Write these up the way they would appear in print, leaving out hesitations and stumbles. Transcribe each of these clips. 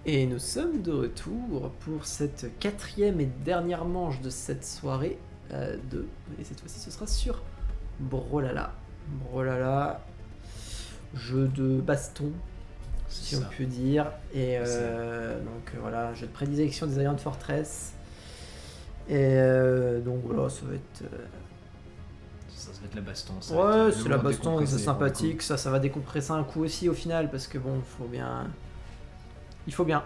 Et nous sommes de retour pour cette quatrième et dernière manche de cette soirée et cette fois-ci ce sera sur Brawlhalla. Brawlhalla, jeu de baston, si on peut dire. Et donc voilà, jeu de prédilection des Iron Fortress. Et donc voilà, ça va être... Ça va être la baston. Ouais, c'est la baston, c'est sympathique. Ça va décompresser un coup aussi au final, parce que bon, il faut bien.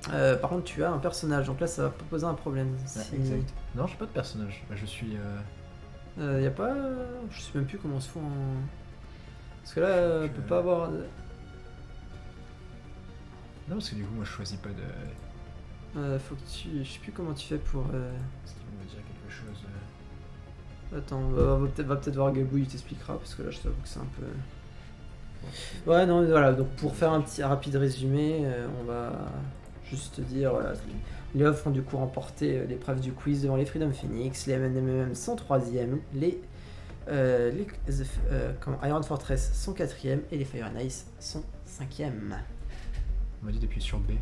Par contre, tu as un personnage, donc là ça va poser un problème. Si... Exact. Non, j'ai pas de personnage. Je suis. Y a pas. Je sais même plus comment on se fait en. Parce que là, on peut pas avoir. Non, parce que du coup, moi je choisis pas de. Faut que tu. Je sais plus comment tu fais pour. Est-ce qu'il va me dire quelque chose Attends, va peut-être voir Gabou, il t'expliquera, parce que là je t'avoue que c'est un peu. Ouais, non, voilà, donc pour faire un petit rapide résumé, on va juste dire, voilà, les offres ont du coup remporté l'épreuve du quiz devant les Freedom Phoenix, les MMM sont 3e, les Iron Fortress sont 4e et les Fire and Ice sont 5e. On m'a dit d'appuyer sur B.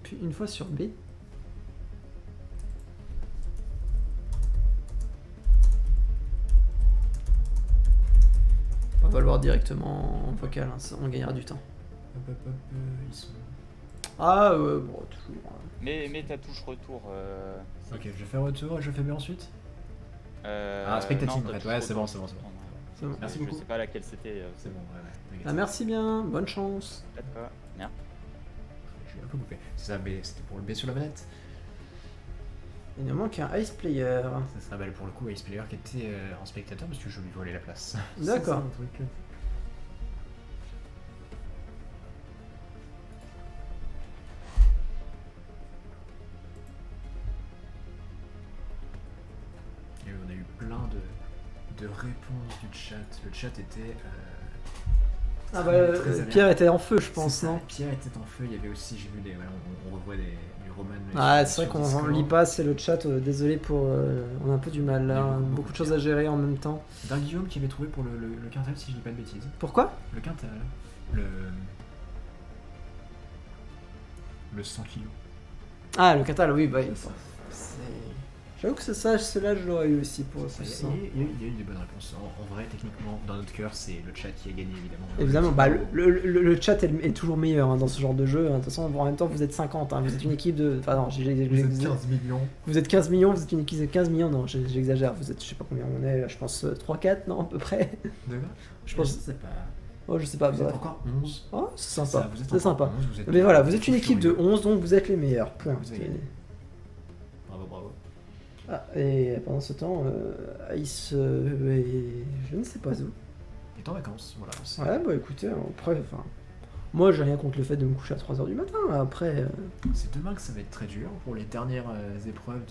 Puis une fois sur B. On va le voir directement en vocal, hein, on gagnera du temps. Ils sont... Ah ouais, bon, toujours. Mais ta touche retour. Ok, je fais retour et je fais B ensuite. Spectating, en fait. Ouais, c'est bon. C'est bon. Merci beaucoup. Je sais pas laquelle c'était. C'est bon, ouais. Ah, merci bien, bonne chance. D'accord, bien. Je suis un peu coupé. C'est ça, B, c'était pour le B sur la manette. Il nous manque un Ice Player. Ça sera pour le coup Ice Player qui était en spectateur parce que je lui volais la place. D'accord. Et on a eu plein de réponses du chat. Le chat était... Pierre était en feu, je pense, non? Pierre était en feu, il y avait aussi, j'ai vu des... on revoit du Roman... Ah, c'est vrai qu'on lit pas, c'est le chat, désolé pour... on a un peu du mal là, beaucoup de choses à gérer en même temps. D'un Guillaume qui avait trouvé pour le quintal, si je dis pas de bêtises. Pourquoi? Le quintal, le 100 kg. Ah, le quintal, oui, bah... J'avoue que cela je l'aurais eu aussi pour ce Il y a eu des bonnes réponses. En vrai, techniquement, dans notre cœur, c'est le chat qui a gagné, évidemment. Évidemment, bah, le chat est toujours meilleur hein, dans ce genre de jeu. De toute façon, en même temps, vous êtes 50, hein, vous êtes une équipe de... Enfin non, vous êtes 15 millions. Vous êtes 15 millions, vous êtes une équipe de 15 millions, non, j'exagère. Vous êtes, je sais pas combien on est, je pense 3-4, non, à peu près. D'accord. Je pense... Je sais pas. Oh, je sais pas. Vous êtes encore 11. Oh, c'est sympa. C'est sympa. 11, mais voilà, vous êtes une équipe de 11, donc vous êtes les meilleurs. Point. Bravo. Ah, et pendant ce temps, Ice je ne sais pas où. Il est en vacances, voilà. Ouais, bah écoutez, après, moi j'ai rien contre le fait de me coucher à 3h du matin, après... C'est demain que ça va être très dur pour les dernières épreuves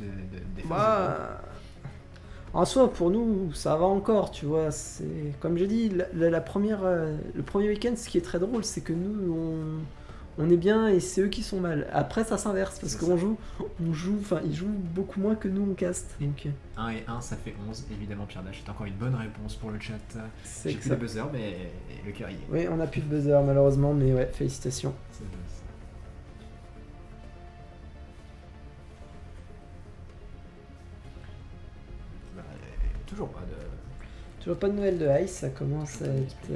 des phases. En soi, pour nous, ça va encore, tu vois, c'est... Comme j'ai dit, le premier week-end, ce qui est très drôle, c'est que nous, on est bien et c'est eux qui sont mal. Après, ça s'inverse parce qu'on joue, ils jouent beaucoup moins que nous on caste. Donc... 1 et 1, ça fait 11. Évidemment, Pierre Dash, c'est encore une bonne réponse pour le chat. J'ai plus de buzzer, mais le cœur y est. Oui, on a plus de buzzer malheureusement, mais ouais, félicitations. Toujours pas de Noël de Ice, ça commence à être...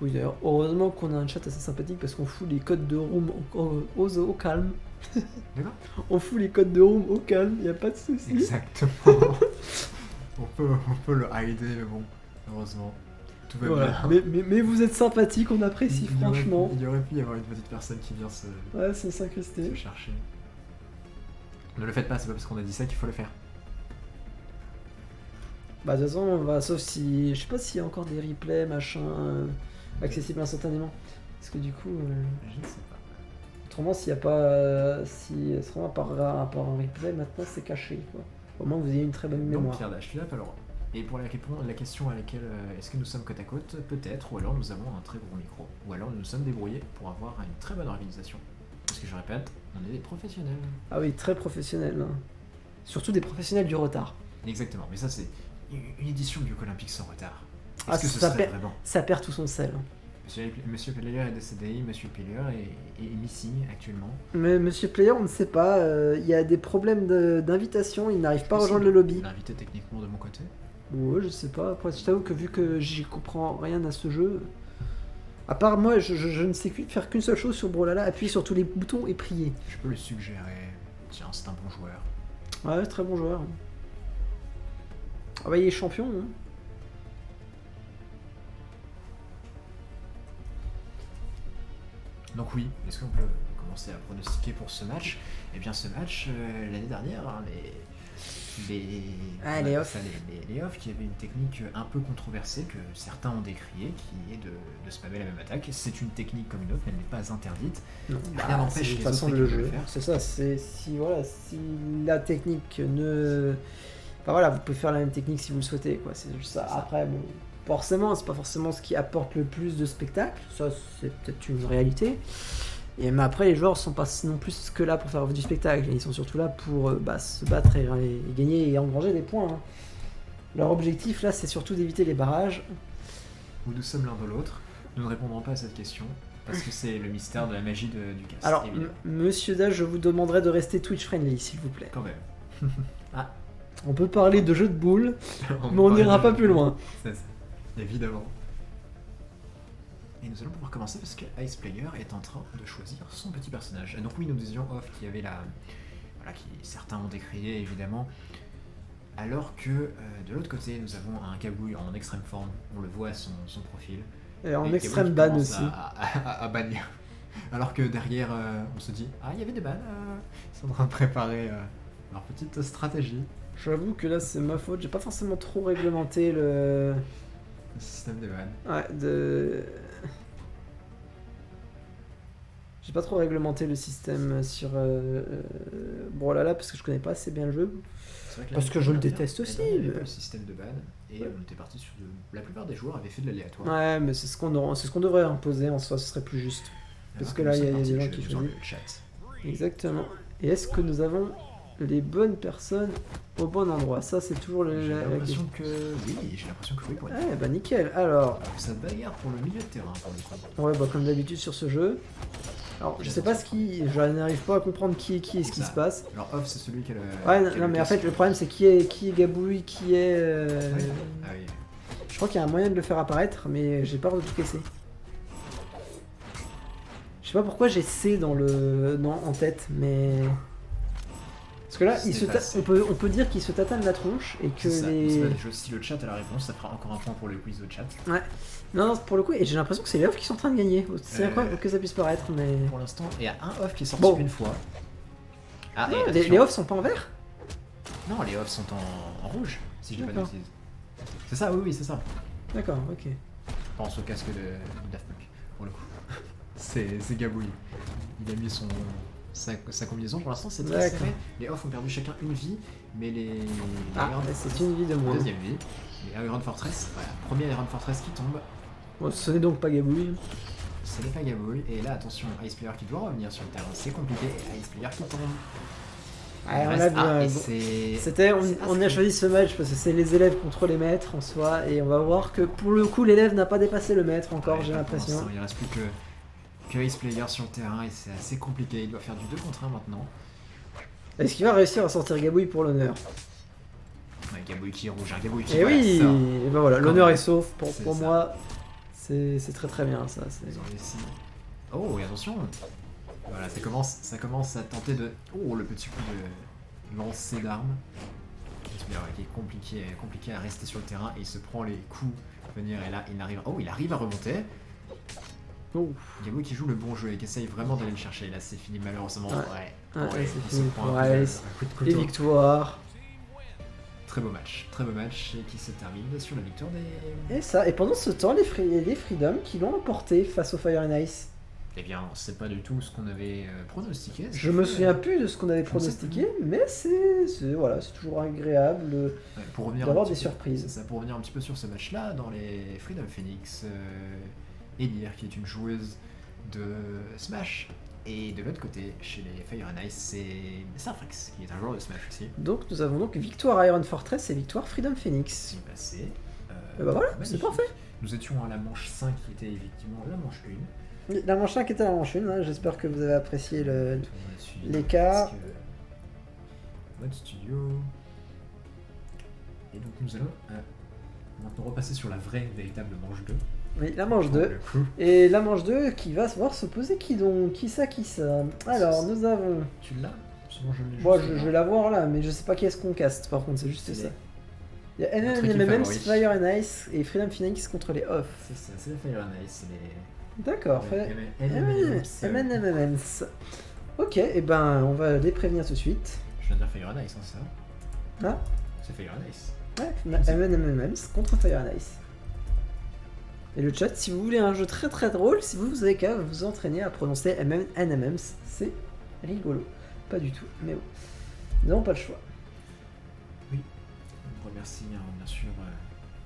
Oui d'ailleurs, heureusement qu'on a un chat assez sympathique parce qu'on fout les codes de room au calme. D'accord. On fout les codes de room au calme, y a pas de soucis. Exactement. on peut le hider, mais bon, heureusement. Tout va bien. Mais vous êtes sympathique, on apprécie franchement. Il y aurait pu y avoir une petite personne qui vient s'incruster. Se chercher. Ne le faites pas, c'est pas parce qu'on a dit ça qu'il faut le faire. Bah de toute façon, on va, sauf si... Je sais pas s'il y a encore des replays, machin... accessible instantanément. Parce que du coup... Je ne sais pas. Autrement, s'il n'y a pas... si vraiment par un replay, maintenant c'est caché, quoi. Au moins vous ayez une très bonne mémoire. Donc Pierre Dash, tu l'as pas le droit. Et pour la question à laquelle est-ce que nous sommes côte à côte, peut-être, ou alors nous avons un très gros micro, ou alors nous nous sommes débrouillés pour avoir une très bonne organisation. Parce que je répète, on est des professionnels. Ah oui, très professionnels. Hein. Surtout des professionnels du retard. Exactement, mais ça c'est... une édition du Jeux Olympiques sans retard. Ah, Est-ce que ce ça serait perd- vraiment Ça perd tout son sel. Monsieur Player est décédé, Monsieur Player est missing actuellement. Mais Monsieur Player, on ne sait pas. Il y a des problèmes d'invitation. Il n'arrive pas à rejoindre le lobby. L'invité techniquement de mon côté. Ouais, je sais pas. Après, je t'avoue que vu que j'y comprends rien à ce jeu, à part moi, je ne sais faire qu'une seule chose sur Brawlhalla, appuyer sur tous les boutons et prier. Je peux le suggérer. Tiens, c'est un bon joueur. Ouais, très bon joueur. Ah bah il est champion. Hein. Donc oui, est-ce qu'on peut commencer à pronostiquer pour ce match? Eh bien ce match, l'année dernière, hein, les off. les off qui avaient une technique un peu controversée que certains ont décriée, qui est de spammer la même attaque. C'est une technique comme une autre, mais elle n'est pas interdite. Non, Rien n'empêche c'est une les façon autres de le équipes de le jouer. faire. C'est ça, si la technique ne. Enfin voilà, vous pouvez faire la même technique si vous le souhaitez, quoi. C'est juste ça. C'est ça. Après, bon, forcément, c'est pas forcément ce qui apporte le plus de spectacle. Ça, c'est peut-être une réalité. Mais après, les joueurs sont pas non plus que là pour faire du spectacle. Ils sont surtout là pour se battre et gagner et engranger des points. Hein. Leur objectif là, c'est surtout d'éviter les barrages. Où nous sommes l'un de l'autre. Nous ne répondrons pas à cette question, parce que c'est le mystère de la magie du cast. Alors, évidemment. Monsieur Dash, je vous demanderai de rester Twitch friendly, s'il vous plaît. Quand même. On peut parler de jeux de boules, mais on parle n'ira de pas jeu. plus loin. C'est ça. Évidemment. Et nous allons pouvoir commencer parce que Ice Player est en train de choisir son petit personnage. Et donc oui, nous disions off qui avait certains ont décrié évidemment. Alors que de l'autre côté, nous avons un Kabouille en extrême forme. On le voit à son profil. Et en Et extrême Kabouille ban commence aussi. à bannir. Alors que derrière, on se dit ah il y avait des bans. Ils sont en train de préparer leur petite stratégie. J'avoue que là, c'est ma faute. J'ai pas forcément trop réglementé le. Le système de ban. Ouais, J'ai pas trop réglementé le système sur Brawlhalla parce que je connais pas assez bien le jeu. C'est vrai que Parce l'année que je le dernière, déteste aussi, Il y avait mais- pas le système de ban et on était parti sur la plupart des joueurs avaient fait de l'aléatoire. Ouais, mais c'est ce qu'on devrait imposer en soi, ce serait plus juste. Parce que là, il y a des gens qui choisissent. choisissent. Le chat. Exactement. Et est-ce que nous avons les bonnes personnes au bon endroit? Ça, c'est toujours J'ai la l'impression question. que oui, j'ai l'impression que oui pour une fois. Ouais, bah nickel. Alors, Alors que ça bagarre pour le milieu de terrain pour le coup. ouais, bah comme d'habitude sur ce jeu. Alors, je sais pas je n'arrive pas à comprendre qui est qui et ce qui Ça. se passe. Alors off c'est celui qui a le. Ouais, qui a non, le mais en casque. fait, le problème, c'est qui est Gabouille, qui est. Ouais. Ah oui. Je crois qu'il y a un moyen de le faire apparaître, mais j'ai peur de tout casser. Je sais pas pourquoi j'ai C en tête, mais. Parce que là, C'est pas C. on peut dire qu'il se tatane la tronche et que C'est ça. les. C'est pas des choses. Si le chat a la réponse, ça fera encore un point pour le quiz de chat. Non, pour le coup, et j'ai l'impression que c'est les off qui sont en train de gagner. C'est incroyable que ça puisse paraître, mais. Pour l'instant, il y a un off qui est sorti Bon. une fois. Ah, Non, et les attention. offs sont pas en vert? Non, les offs sont en rouge, si je dis pas de D'accord. bêtises. C'est ça, oui, c'est ça. D'accord, ok. Je pense au casque de Daft Punk, pour le coup. c'est Gabouille. Il a mis sa combinaison, pour l'instant c'est très D'accord. serré. Les off ont perdu chacun une vie, mais les Ah, Iron- c'est une vie de moins. deuxième vie. Les Iron Fortress, voilà, premier Iron Fortress qui tombe, Bon, ce n'est donc pas Gabouille. ce n'est pas Gabouille. Et là, attention, Ice Player qui doit revenir sur le terrain, c'est compliqué. Et Ice Player qui tombe. Ouais, Il on reste a un, bien. et c'est- C'était, c'est on a assez- choisi ce match parce que c'est les élèves contre les maîtres en soi, et on va voir que pour le coup, l'élève n'a pas dépassé le maître encore, Ouais, j'ai pas pour l'impression. l'instant, il reste plus que Ice Player sur le terrain et c'est assez compliqué. Il doit faire du 2 contre 1 maintenant. Est-ce qu'il va réussir à sortir Gabouille pour l'honneur? Ouais, Gabouille qui est rouge, un Gabouille qui Et voilà, oui, ça. et ben voilà, Quand l'honneur même. est sauf. C'est Pour ça. moi, c'est très très bien ça. Ils ont réussi. Oh, et attention. Voilà, ça commence à tenter de. Oh, le petit coup de lancer d'armes. Qui est compliqué à rester sur le terrain et il se prend les coups à venir et là il arrive à remonter. Oh, Gabouille qui joue le bon jeu et qui essaye vraiment d'aller le chercher. Et là c'est fini malheureusement. Ouais. Ouais, ouais, ouais, c'est il se fini prend pour un coup de- Ice. un coup de Et couteau. victoire. Très beau match et qui se termine sur la victoire des. Et ça, et pendant ce temps, les Freedom qui l'ont emporté face au Fire and Ice. Eh bien, c'est pas du tout ce qu'on avait pronostiqué. Je me souviens plus de ce qu'on avait Je ne sais pronostiqué, mais c'est toujours agréable Ouais, pour revenir d'avoir un des petit peu- surprises. C'est ça, pour revenir un petit peu sur ce match-là, dans les Freedom Phoenix, Edir, qui est une joueuse de Smash, Et de l'autre côté, chez les Fire and Ice, c'est Starfrex, qui est un joueur de Smash aussi. Donc nous avons donc victoire Iron Fortress et victoire Freedom Phoenix. Qui est passé. Et bah voilà, c'est magnifique. parfait. Nous étions à la manche 5 qui était effectivement la manche 1. La manche 5 était la manche 1, hein. J'espère que vous avez apprécié l'écart. Mode studio. Et donc nous allons maintenant repasser sur la vraie, véritable manche 2. Oui, la manche 2. Le coup. Et la manche 2 qui va voir s'opposer qui donc? Qui ça? Alors nous avons... Tu l'as? Sinon je l'ai Bon, juste je là. vais la voir là, mais je sais pas qui est-ce qu'on caste par contre, c'est juste C'est ça. les- Il y a Notre équipe MMMs, favorite. Fire and Ice et Freedom Phoenix contre les Off. C'est ça, c'est les Fire and Ice, c'est les... D'accord, MMMs. Ok, et ben on va les prévenir tout de suite. Je viens de dire Fire and Ice, hein, c'est ça? Ah, C'est Fire and Ice. ouais, MMMs contre Fire and Ice. Et le chat, si vous voulez un jeu très très drôle, si vous avez qu'à vous entraîner à prononcer MMMs, c'est rigolo. Pas du tout, mais bon. Nous n'avons pas le choix. On remercie bien sûr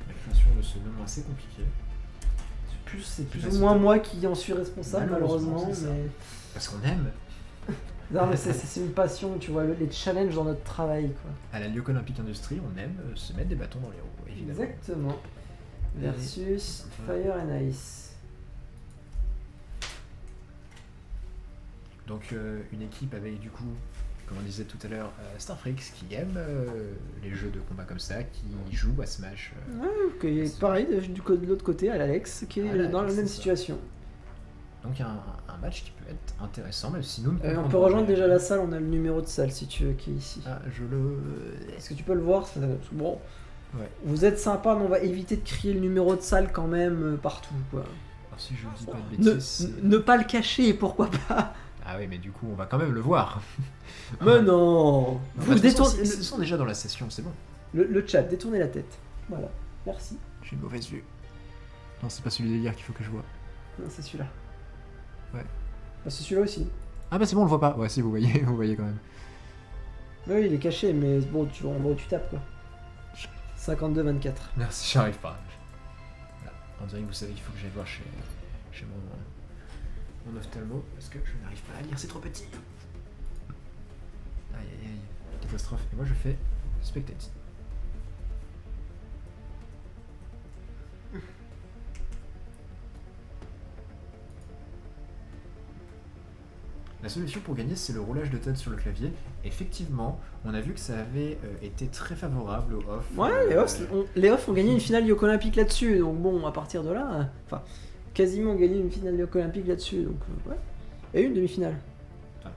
la création de ce nom assez compliqué. C'est plus Facile. ou moins moi qui en suis responsable, Malheureusement, malheureusement. c'est ça. Mais... Parce qu'on aime. Non, mais c'est une passion, tu vois, les challenges dans notre travail, quoi. À la Lyok Olympic Industrie, on aime se mettre des bâtons dans les roues, évidemment. Exactement. Versus Fire and Ice. Donc une équipe avec du coup, comme on disait tout à l'heure, Starfrex qui aime les jeux de combat comme ça, qui joue à Smash. Ouais, pareil, de l'autre côté, à l'Alex, qui est Alex, dans la même c'est ça. situation. Donc un match qui peut être intéressant, même si nous ne On comprenons peut pas rejoindre les déjà règles. la salle, on a le numéro de salle si tu veux qui est ici. Ah, je le... Est-ce que tu peux le voir? Bon, Ouais. vous êtes sympa, mais on va éviter de crier le numéro de salle quand même partout, quoi. Alors si je ne dis pas de Ne, bêtises... c'est- ne pas le cacher, pourquoi pas? Ah oui, mais du coup, on va quand même le voir. Mais non, Non, vous bah, de toute façon, détournez ils sont déjà dans la session, c'est bon. le chat, détournez la tête. Voilà, merci. J'ai une mauvaise vue. Non, c'est pas celui d'hier qu'il faut que je vois. Non, c'est celui-là. Ouais. Ah, c'est celui-là aussi. Ah bah c'est bon, on le voit pas. Ouais, si, vous voyez, vous voyez quand même. Oui, il est caché, mais bon, en gros, tu tapes quoi. 52-24. Merci, j'arrive pas. Voilà. On dirait que vous savez qu'il faut que j'aille voir chez mon ophtalmo, parce que je n'arrive pas à lire, c'est trop petit. Aïe aïe aïe, catastrophe. Et moi je fais spectate. La solution pour gagner, c'est le roulage de tête sur le clavier. Effectivement, on a vu que ça avait été très favorable aux off. Ouais, les off ont gagné une finale Yoko Olympique là-dessus, donc bon, à partir de là, enfin, quasiment gagné une finale Yoko Olympique là-dessus, donc ouais. Et une demi-finale. Ah.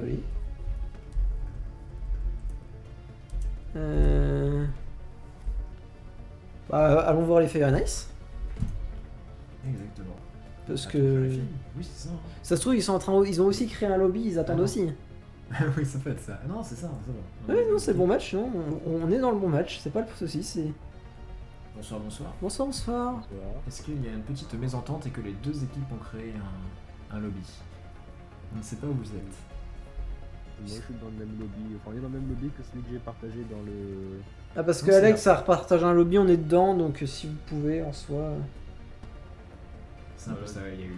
Oui. Bah, allons voir les Fire and Ice, Exactement. parce Attends, que vérifie. Oui, c'est ça. ça se trouve ils ont aussi créé un lobby, ils attendent non. aussi. Oui, ça peut être ça. Ah non, c'est ça, ça va. Ouais, non, c'est le bon match, non, on est dans le bon match, c'est pas le souci, c'est... Bonsoir, bonsoir. Bonsoir, bonsoir. Est-ce qu'il y a une petite mésentente et que les deux équipes ont créé un lobby? On ne sait pas où vous êtes. Moi je suis dans le même lobby, enfin on est dans le même lobby que celui que j'ai partagé dans le... Ah, parce Non, que c'est Alex là. a repartagé un lobby, on est dedans, donc si vous pouvez en soi... C'est un peu ça, il y a eu le...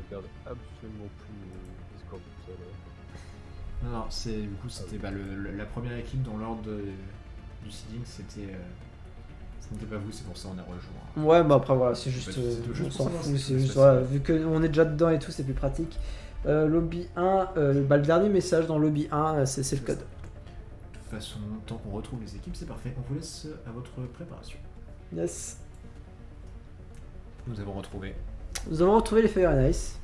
Je regarde absolument plus Discord tout seul. Non, non, c'est du coup c'était la première équipe dans l'ordre du seeding, c'était... ce n'était pas vous, c'est pour ça on a rejoint. Ouais, bah après voilà, c'est juste... Bah, c'est tout, juste on pour s'en savoir fout, ce qui c'est se juste... passe. Voilà, vu qu'on est déjà dedans et tout, c'est plus pratique. Lobby 1, bah, le dernier message dans lobby 1, c'est le code. De toute façon, tant qu'on retrouve les équipes, c'est parfait. On vous laisse à votre préparation. Yes. Nous avons retrouvé. Nous avons retrouvé les Fire and Ice.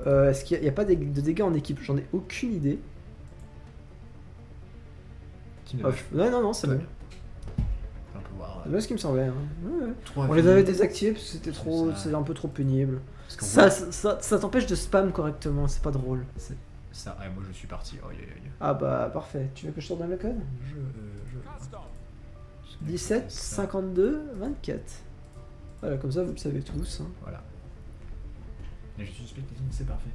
Est-ce qu'il n'y a pas de dégâts en équipe? J'en ai aucune idée. Team de Oh, match. ouais, non, c'est Très bon. bien. On peut voir. C'est bien ce qui me semblait. Hein. Ouais. Trois On les vies. avait désactivés parce que c'était C'est trop, ça. c'est un peu trop pénible. Parce qu'on Ça, voit- ça t'empêche de spam correctement, c'est pas drôle. Ça, ah, moi je suis parti. Oh, aïe, aïe, aïe. Ah bah parfait, tu veux que je te redonne le code? Je... 17 ça. 52 24. Voilà, comme ça vous le savez tous. Hein. Voilà. Et je suis spectating, c'est parfait.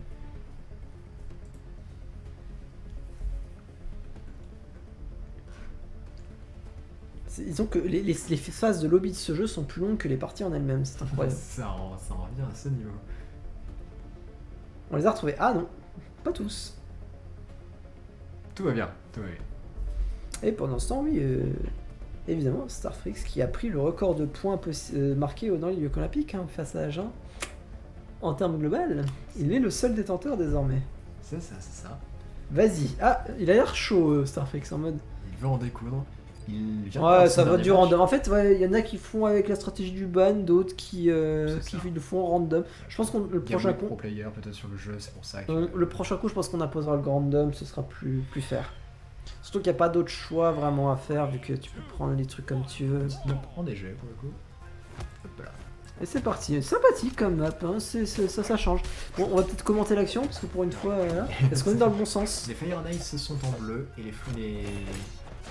Disons que les phases de lobby de ce jeu sont plus longues que les parties en elles-mêmes, c'est incroyable. Ça en revient à ce niveau. On les a retrouvés. Ah non, pas tous. Tout va bien, tout va bien. Et pendant ce temps, oui, évidemment, Starfrix qui a pris le record de points marqués dans les Jeux olympiques hein, face à Agen. En termes global, il est le seul détenteur désormais. C'est ça. Vas-y. Ah, il a l'air chaud, Starfrix, en mode... Il veut en découdre. Il vient de Ouais, perdre ça son va dernier du match. random. En fait, ouais, il y en a qui font avec la stratégie du ban, d'autres qui C'est ça. le font random. Je pense que le Il y a prochain beaucoup de coup... pro players peut-être sur le jeu, c'est pour ça que... Le prochain coup, je pense qu'on imposera le random, ce sera plus fair. Surtout qu'il n'y a pas d'autre choix vraiment à faire, vu que tu peux prendre les trucs comme tu veux. On prend des jeux pour le coup. Hop là. Et c'est parti, sympathique comme map, hein. Ça change. Bon, on va peut-être commenter l'action, parce que pour une fois, voilà. Est-ce qu'on est dans le bon sens? Les Fire and Ice sont en bleu et les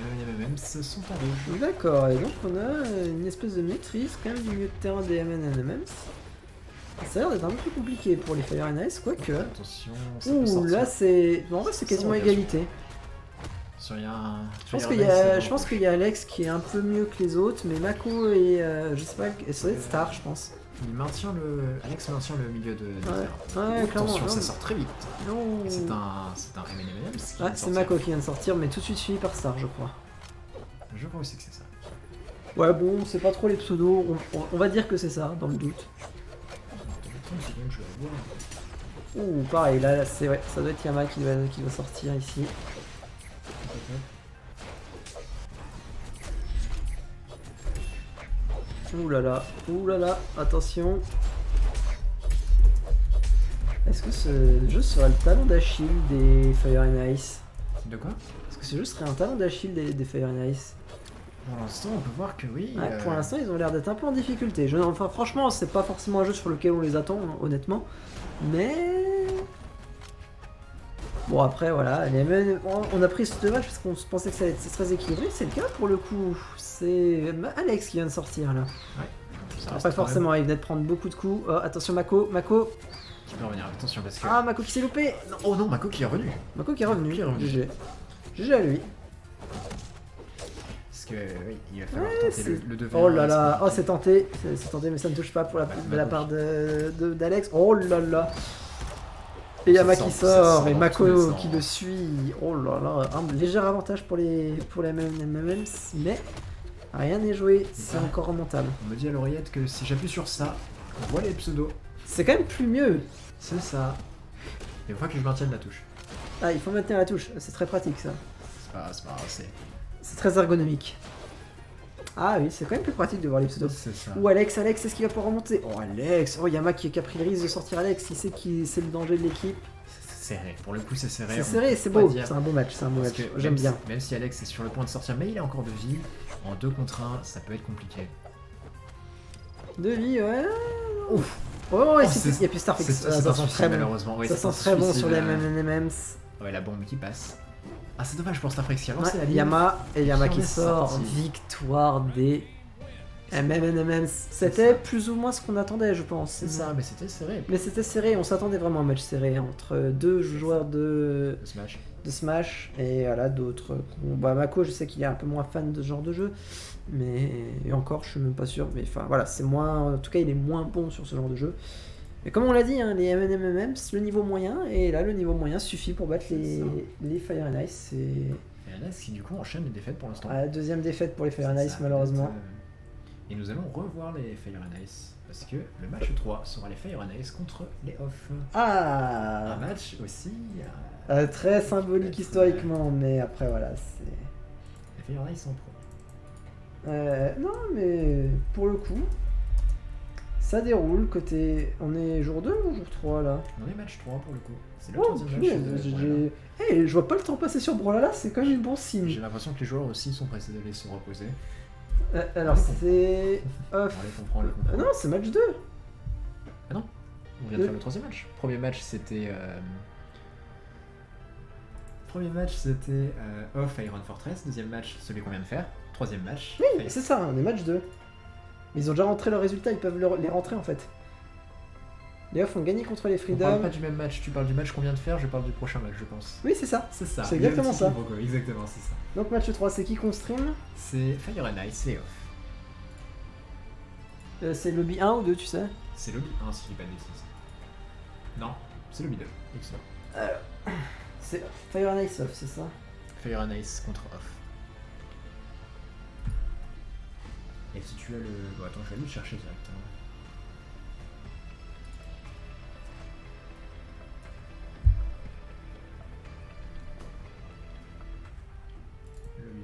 MMM sont en rouge. D'accord, et donc on a une espèce de maîtrise quand même du milieu de terrain des MNMM. Ça a l'air d'être un peu plus compliqué pour les Fire and Ice, quoique... Attention, ça peut Ouh, sortir. là c'est... En vrai c'est Ça quasiment engage. égalité. Sur il y a un... Je pense qu'il y a Alex qui est un peu mieux que les autres, mais Mako et je sais pas, et ça doit être Star, je pense. Alex maintient le milieu de terrain. Ouais, clairement. Attention, non, ça sort très vite. non. Et c'est un MMM. Ah, c'est Mako qui vient de sortir, mais tout de suite suivi par Star, je crois. Je crois aussi que c'est ça. Ouais, bon, c'est pas trop les pseudos, on va dire que c'est ça, dans le doute. Je vais voir. Ouh, pareil, là, c'est ouais, ça doit être Yama qui va sortir ici. Ouh là là, attention. Est-ce que ce jeu serait le talon d'Achille des Fire and Ice? De quoi? Est-ce que ce jeu serait un talon d'Achille des Fire and Ice? Pour l'instant, on peut voir que oui. Ouais, pour l'instant, ils ont l'air d'être un peu en difficulté. Enfin, franchement, c'est pas forcément un jeu sur lequel on les attend, hein, honnêtement. Mais... Bon, après, voilà. On a pris ce match parce qu'on pensait que ça allait être très équilibré. C'est le cas pour le coup. C'est Alex qui vient de sortir, là. Ça reste Après, quand forcément, il venait de prendre beaucoup de coups. Oh, attention, Mako. Qui peut revenir, attention parce que. Ah, Mako qui s'est loupé. Non, oh non, Mako qui est revenu. Mako qui est revenu. Qui est revenu. GG à lui. Parce que oui, il va falloir Ouais, tenter le 2v1. Oh là là, oh c'est tenté, mais ça ne touche pas pour de la part d'Alex. Oh là là. Et Yama qui sort, et Mako qui le suit. Oh là là, un léger avantage pour les MMM, mais rien n'est joué, c'est encore remontable. On me dit à l'oreillette que si j'appuie sur ça, on voit les pseudos. C'est quand même plus mieux. C'est ça. Et une fois que je maintienne la touche. Ah, il faut maintenir la touche, c'est très pratique ça. C'est pas grave, C'est très ergonomique. Ah oui, c'est quand même plus pratique de voir les pseudos. c'est ça. Ou Alex, est-ce qu'il va pouvoir remonter? Oh Alex, oh Yama qui a pris le risque de sortir Alex, il sait que c'est le danger de l'équipe. C'est serré, pour le coup c'est serré. C'est on serré, peut c'est pas beau, dire. c'est un beau match, Parce que j'aime bien. Même si Alex est sur le point de sortir, mais il a encore de vie, en 2 contre 1, ça peut être compliqué. De vie, ouais. Ouf. Oh, et Oh, il y a plus Starfix, C'est ça un sent suicide, très bon. malheureusement. Ouais, Ça c'est un sent très bon suicide, sur les MMMs. Ouais, la bombe qui passe. Ah, c'est dommage pour Starfrix qui a lancé la Ouais, ligne. Yama Qui qui en est sort, sorti. victoire des MMMs. C'était plus ou moins ce qu'on attendait, je pense. C'est ça, mais c'était serré. Mais c'était serré, on s'attendait vraiment à un match serré entre deux joueurs de Smash. Smash et voilà d'autres. Bah, Mako, je sais qu'il est un peu moins fan de ce genre de jeu, mais et encore, je suis même pas sûr. Mais enfin voilà, c'est moins. En tout cas, il est moins bon sur ce genre de jeu. Mais comme on l'a dit, hein, les MMM, c'est le niveau moyen, et là, le niveau moyen suffit pour battre les Fire and Ice. C'est Et Anas qui du coup enchaîne les défaites pour l'instant. la deuxième défaite pour les Fire and C'est Ice, ça, malheureusement. Et nous allons revoir les Fire and Ice. Parce que le match 3 sera les Fire and Ice contre les Off. Un Ah match aussi. très symbolique historiquement, mais après, voilà, c'est. Les Fire and Ice en pro. Non, mais pour le coup, ça déroule côté. On est jour 2 ou jour 3 là? On est match 3 pour le coup. C'est le Oh, troisième punaise, match. Voilà. Hey, je vois pas le temps passer sur Brawlhalla, c'est quand même bon signe. J'ai l'impression que les joueurs aussi sont pressés d'aller se reposer. Alors c'est. Off. On les comprend, on les comprend. Non, c'est match 2. On vient de faire le troisième match. Premier match c'était. Off Iron Fortress. Deuxième match, celui qu'on vient de faire. Troisième match. Oui, Fire- c'est ça, on est match 2. Mais ils ont déjà rentré leurs résultats, ils peuvent les rentrer en fait. Les off ont gagné contre les On parle Freedom. pas du même match, tu parles du match qu'on vient de faire, je parle du prochain match, je pense. Oui, c'est ça. C'est ça. C'est il y a exactement le ça. petit livre, quoi. Exactement, c'est ça. Donc match 3, c'est qui qu'on stream? C'est Fire and Ice, c'est off. C'est lobby 1 ou 2, tu sais? C'est lobby 1 si je dis pas de bêtises. Non, c'est lobby 2. Excellent. C'est Fire and Ice off, c'est ça? Fire and Ice contre off. Et si tu as le... Bon attends, je vais aller le chercher directement. Lobby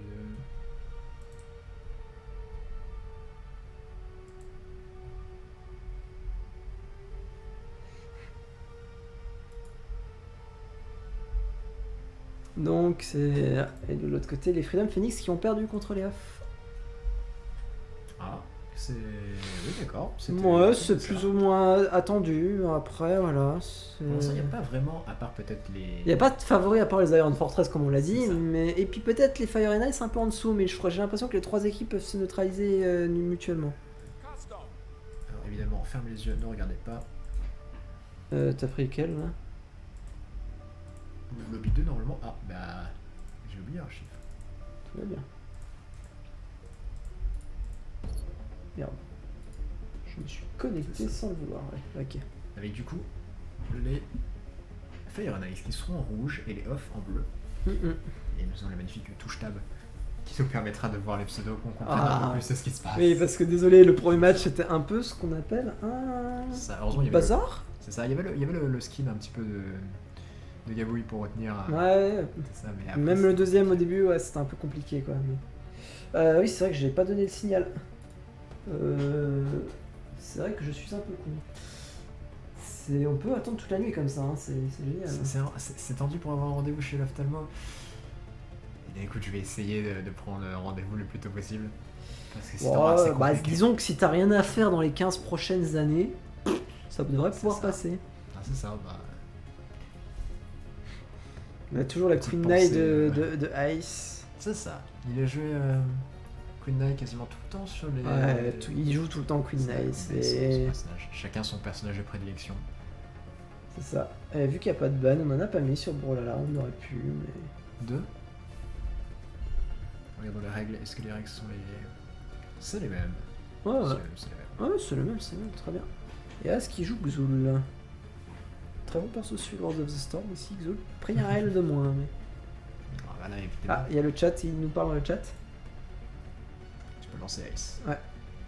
2. Donc c'est... Et de l'autre côté, les Freedom Phoenix qui ont perdu contre les off. Ah, c'est... Oui d'accord. Ouais, c'est plus ou moins attendu. Après, voilà. Pour l'instant, il n'y a pas vraiment, à part peut-être les... Il n'y a pas de favori à part les Iron Fortress comme on l'a dit, C'est ça. mais et puis peut-être les Fire and Ice un peu en dessous, mais j'ai l'impression que les trois équipes peuvent se neutraliser mutuellement. Alors évidemment, fermez les yeux, ne regardez pas. T'as pris lequel là? Lobby 2 normalement... Ah, bah... J'ai oublié un chiffre. Tout va bien. Merde. Je me suis connecté sans le vouloir, ouais. Ok. Avec du coup, les Fire and Ice qui seront en rouge et les off en bleu. Et nous avons la magnifique touche tab qui nous permettra de voir les pseudos, qu'on comprenne un peu plus ce qui se passe. Oui, parce que désolé, le premier match c'était un peu ce qu'on appelle un... Ça, heureusement, il y avait bazar. C'est ça, il y avait le skin un petit peu de gabouille pour retenir. Ouais, C'est ça, mais après, même le deuxième au début, ouais, c'était un peu compliqué quoi. Mais... oui, c'est vrai que j'ai pas donné le signal. C'est vrai que je suis un peu con. On peut attendre toute la nuit comme ça, hein. C'est génial. c'est tendu pour avoir un rendez-vous chez l'ophtalmo. Et écoute, je vais essayer de prendre un rendez-vous le plus tôt possible. Parce que sinon, c'est Bah, compliqué. disons que si t'as rien à faire dans les 15 prochaines années, ça devrait C'est pouvoir ça. passer. Ah, c'est ça, bah... On a toujours la Petite Queen pensée, Knight de Ice. C'est ça. Il a joué Queen Knight quasiment tout le temps sur les... Ouais, il joue tout le temps Queen Knight. C'est son personnage. Chacun son personnage de prédilection. C'est ça. Et vu qu'il n'y a pas de ban, on en a pas mis sur Brawlhalla, on aurait pu, mais... 2. Regardons les règles. Est-ce que les règles sont les... C'est les mêmes. Ouais, ouais. C'est les mêmes. Ouais, c'est le même, très bien. Et As qui joue Xul. Très bon perso sur Lord of the Storm aussi, Xul. Après, il y a un L de moins, mais... Ah, voilà, évidemment. Ah, il y a le chat, il nous parle dans le chat. Tu peux lancer Ice. Ouais.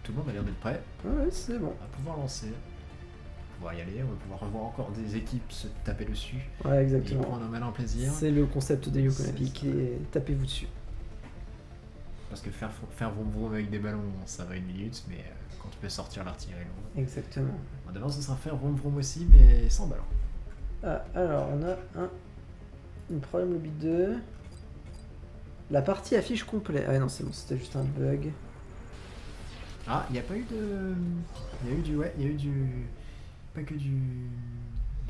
Tout le monde a l'air d'être prêt. Ouais, c'est bon. On va pouvoir lancer. On va pouvoir y aller. On va pouvoir revoir encore des équipes se taper dessus. Ouais, Et exactement. prendre un malin plaisir. C'est le concept des Yoko C'est Olympiques, ça. et tapez-vous dessus. Parce que faire vroom vroom avec des ballons, ça va une minute, mais quand tu peux sortir l'artillerie lourde. Exactement. Bon, demain, ce sera faire vroom vroom aussi, mais sans ballon. Ah, alors, on a un problème lobby 2. La partie affiche complet. Ah non, c'est bon, c'était juste un bug. Ah, il n'y a pas eu de... Il y a eu du... Ouais, il y a eu du... Pas que du...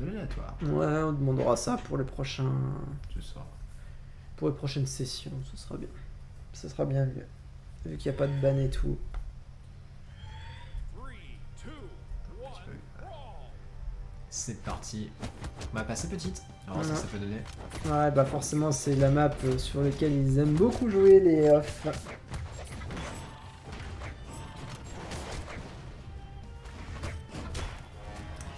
De l'aléatoire. Ouais, on demandera ça pour les prochains... Ce soir. Pour les prochaines sessions, ce sera bien. Ce sera bien mieux. Vu qu'il n'y a pas de ban et tout. C'est parti. Map assez petite. Alors ça peut donner. Ouais, bah forcément, c'est la map sur laquelle ils aiment beaucoup jouer, les off.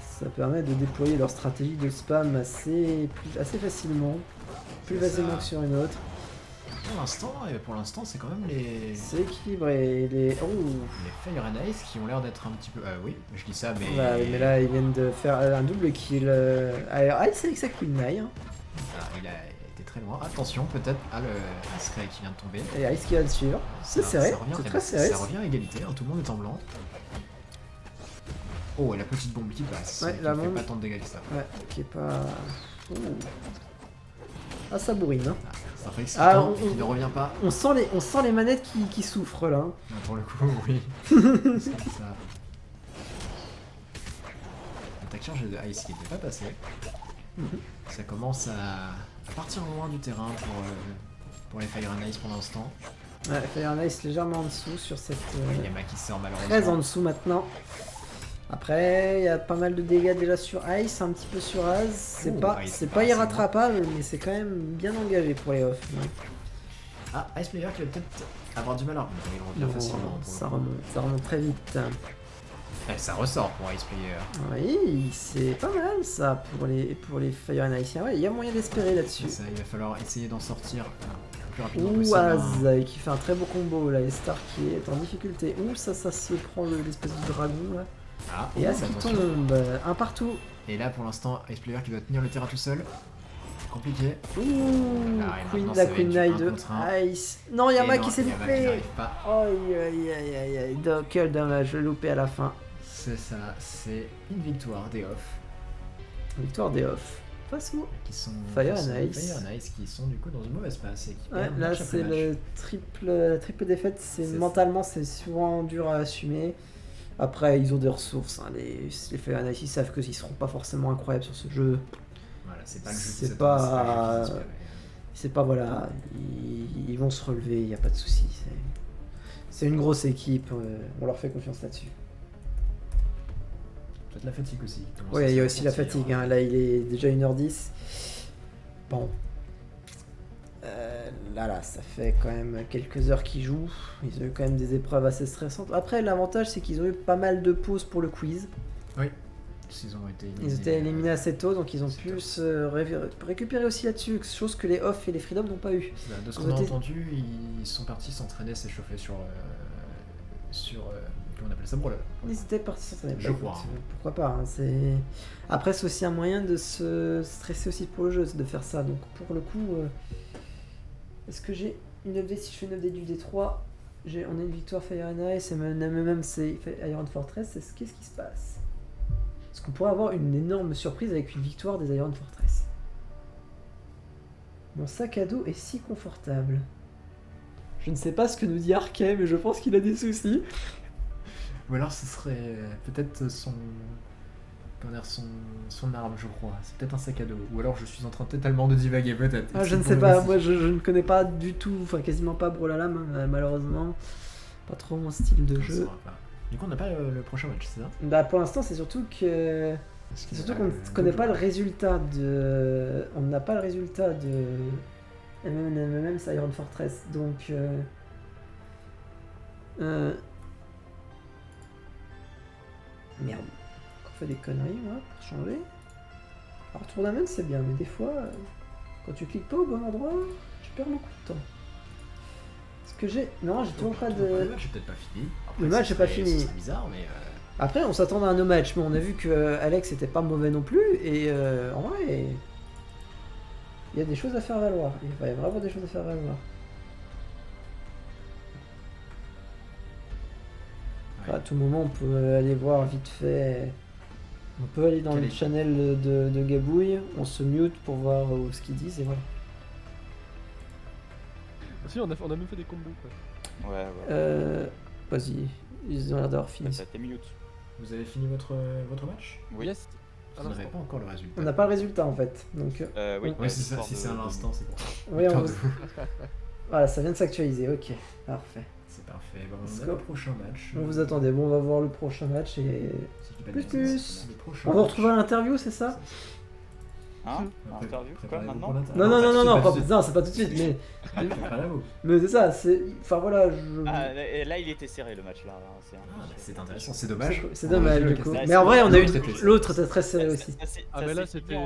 Ça permet de déployer leur stratégie de spam assez facilement. Plus C'est facilement ça. que sur une autre. Pour l'instant, c'est quand même les... C'est équilibré. Les... Oh. Les Fire and Ice qui ont l'air d'être un petit peu... oui, je dis ça, mais... Bah, mais là, ils viennent de faire un double kill. Alors, Ice avec sa Queen Knight. Hein. Ah, il a été très loin. Attention, peut-être à le Sky qui vient de tomber. Et Ice qui va le suivre. C'est serré, Ça revient- c'est très serré. Ça revient à égalité, hein, tout le monde est en blanc. Oh, et la petite bombe qui passe. Ouais, qui la ne fait bombe. pas tant de dégâts que ça. Ouais, qui est pas... Oh. Ah, ça bourrine. Hein. Ah, c'est un peu Ah, excitant, qui ne revient pas. On sent les manettes qui souffrent là. Hein. Ah, pour le coup, oui. C'est ça. L'attaque charge de Ice qui n'était pas passé. Ça commence à partir loin du terrain pour les Fire and Ice pour l'instant. Ouais, Fire and Ice légèrement en dessous sur cette... Il y a Mac qui sort malheureusement. Très en dessous maintenant. Après, il y a pas mal de dégâts déjà sur Ice, un petit peu sur Az. C'est Oh, pas, Ice, c'est pas pas assez irrattrapable, mais c'est quand même bien engagé pour les off. Ah, Ice Player qui va peut-être avoir du mal à remonter. Il revient Non, facilement. Pour ça le coup. remonte très vite. Eh, ça ressort pour Ice Player. Oui, c'est pas mal ça pour les Fire and Ice. Ouais, il y a moyen d'espérer là-dessus. C'est ça, il va falloir essayer d'en sortir le plus rapidement Ouh, possible. Az qui fait un très beau combo là, et Star qui est en difficulté. Ouh, ça se prend l'espèce de dragon là. Ah, Et Az qui attention. tombe, un partout. Et là, pour l'instant, Ice Player qui doit tenir le terrain tout seul. Compliqué. Ouh, Ah, et Queen, maintenant, la ça va Queen être du Knight 1 de contre 1. Ice. Non, Yama Et qui non, s'est Yama qui loupé. n'arrive pas. Aïe aïe aïe aïe aïe, quel dommage, loupé à la fin. C'est ça, c'est une victoire des off. Victoire des off. Face où Qui sont Fire face and à Ice. Fire and Ice qui sont du coup dans une mauvaise passe et qui Ouais, perdent là match après c'est match. la triple défaite, c'est C'est mentalement c'est souvent dur à assumer. Après ils ont des ressources, hein. Les Fire and Ice ils savent qu'ils seront pas forcément incroyables sur ce jeu. Voilà, c'est pas le jeu c'est qu'ils attendaient, pas- c'est pas le jeu qu'ils espéraient. C'est pas voilà, ils vont se relever, il n'y a pas de souci. C'est une grosse équipe, on leur fait confiance là-dessus. Peut-être la fatigue aussi. qui commence Oui, à il y a se aussi la ressentir. fatigue, hein. Là il est déjà 1h10. Bon. Là, ça fait quand même quelques heures qu'ils jouent. Ils ont eu quand même des épreuves assez stressantes. Après, l'avantage, c'est qu'ils ont eu pas mal de pauses pour le quiz. Oui. Ils ont été éliminés. Ils étaient éliminés assez tôt, donc ils ont assez pu tôt. se récupérer aussi là-dessus, chose que les off et les freedom n'ont pas eu. De ce Ils qu'on a ont été- entendu, ils sont partis s'entraîner, s'échauffer sur comment on appelle ça, Brawl. Ils étaient partis s'entraîner. Je Bah, crois, écoute, pourquoi pas, hein, c'est... Après, c'est aussi un moyen de se stresser aussi pour le jeu, c'est de faire ça. Donc pour le coup, est-ce que j'ai une update? Si je fais une update du D3, on a une victoire Fire and Ice, et même c'est Iron Fortress. Qu'est-ce qui se passe? Est-ce qu'on pourrait avoir une énorme surprise avec une victoire des Iron Fortress? Mon sac à dos est si confortable. Je ne sais pas ce que nous dit Arkem, mais je pense qu'il a des soucis. Ou alors ce serait peut-être comment dire, son arme, je crois. C'est peut-être un sac à dos. Ou alors je suis en train totalement de divaguer, peut-être. Ah, je C'est ne pour sais le pas, aussi. moi je ne connais pas du tout, enfin quasiment pas Brawlhalla, malheureusement. Pas trop mon style de On jeu. saura pas. Du coup, on n'a pas le prochain match, c'est ça? Bah pour l'instant c'est surtout que... Parce C'est qu'il y surtout a qu'on le ne connaît pas le double. résultat de... On n'a pas le résultat de... MMM, c'est Iron Fortress, donc... Merde. On fait des conneries, moi, pour changer. Alors Tournament c'est bien, mais des fois, quand tu cliques pas au bon endroit, tu perds beaucoup de temps. Est-ce que j'ai... Non, j'ai toujours pas Le de... match est peut-être pas fini. Le match ce est pas serait- fini. ce serait bizarre, mais Après, on s'attendait à un no match, mais on a vu que Alex était pas mauvais non plus, et en vrai, il y a des choses à faire valoir. Il va y avoir vraiment des choses à faire valoir. ouais. À tout moment, on peut aller voir vite fait. On peut aller dans Quel le est- channel de Gabouille, on se mute pour voir ce qu'ils disent, et voilà. Si, on a même fait des combos. Quoi. Ouais. Vas-y, ils ont l'air d'avoir fini. Ça t'es mute. Vous avez fini votre match? Oui. Yes. Vous n'avez pas encore le résultat. On n'a pas le résultat en fait, donc Oui, Oui, c'est ça, l'histoire si de- c'est un instant, c'est pour ça. oui, on Victoire vous- de vous. voilà, ça vient de s'actualiser, ok, parfait. C'est parfait. Bon, on a Score. le prochain match. On vous attendez, bon, on va voir le prochain match et... Si je dis pas de Plus, bêtises, plus. le prochain On va match. retrouver à l'interview, c'est ça? Hein Après, Interview Quoi préparez-vous maintenant pour l'interview. Non, non, non, non, non, pas pas, tout de suite. non, c'est pas tout de suite, mais... Préparez-vous. Mais c'est ça, c'est... Enfin voilà, je... Ah, là il était serré le match là. C'est un- Ah, bah, c'est intéressant, c'est dommage. C'est On dommage aurait dû du le coup. casser. Mais en vrai, on a eu... L'autre était- L'autre était très serré aussi. Ah, mais là, c'était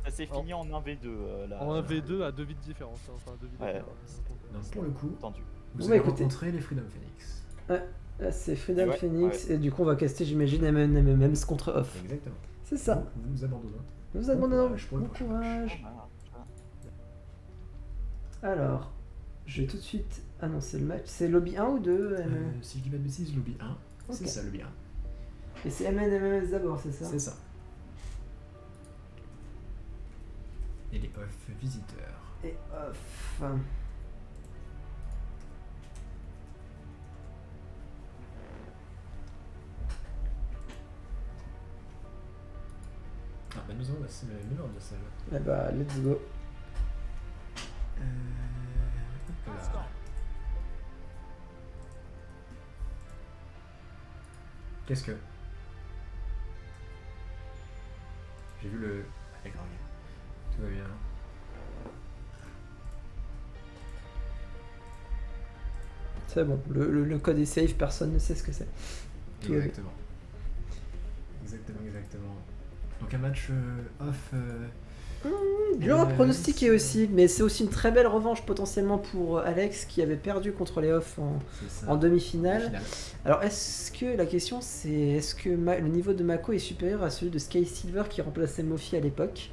Ça s'est fini en 1v2 là. en 1v2 à 2 vies de différence. hein. Enfin, 2 vies Ouais. différentes. Donc pour le coup, Tendu. vous Bon, bah, avez écoutez. rencontré les Freedom Phoenix. Là, c'est Freedom Ouais, Phoenix, et du coup, on va caster, j'imagine, MMMs contre Off. Exactement. C'est ça. Donc, vous abandonnez. Nous abandonnons. courage pour le Bon prochain courage. Alors, je vais tout de suite annoncer le match. C'est lobby 1 ou 2 Si je dis pas de bêtises, lobby 1. C'est Ok. ça, lobby 1. Et c'est MMMs d'abord, c'est ça? C'est ça. Et les off visiteurs. Et Off. Ah bah nous avons c'est le mur de celle. Eh bah, let's go. Hop là. Qu'est-ce que J'ai vu le... Ah, d'accord, ok. Tout va bien. C'est bon, le code est safe, personne ne sait ce que c'est. Tout va bien. Exactement. Exactement. Donc un match off... Dur à pronostiquer aussi, mais c'est aussi une très belle revanche potentiellement pour Alex qui avait perdu contre les off en demi-finale. Alors la question c'est est-ce que le niveau de Mako est supérieur à celui de Sky Silver qui remplaçait Mofi à l'époque?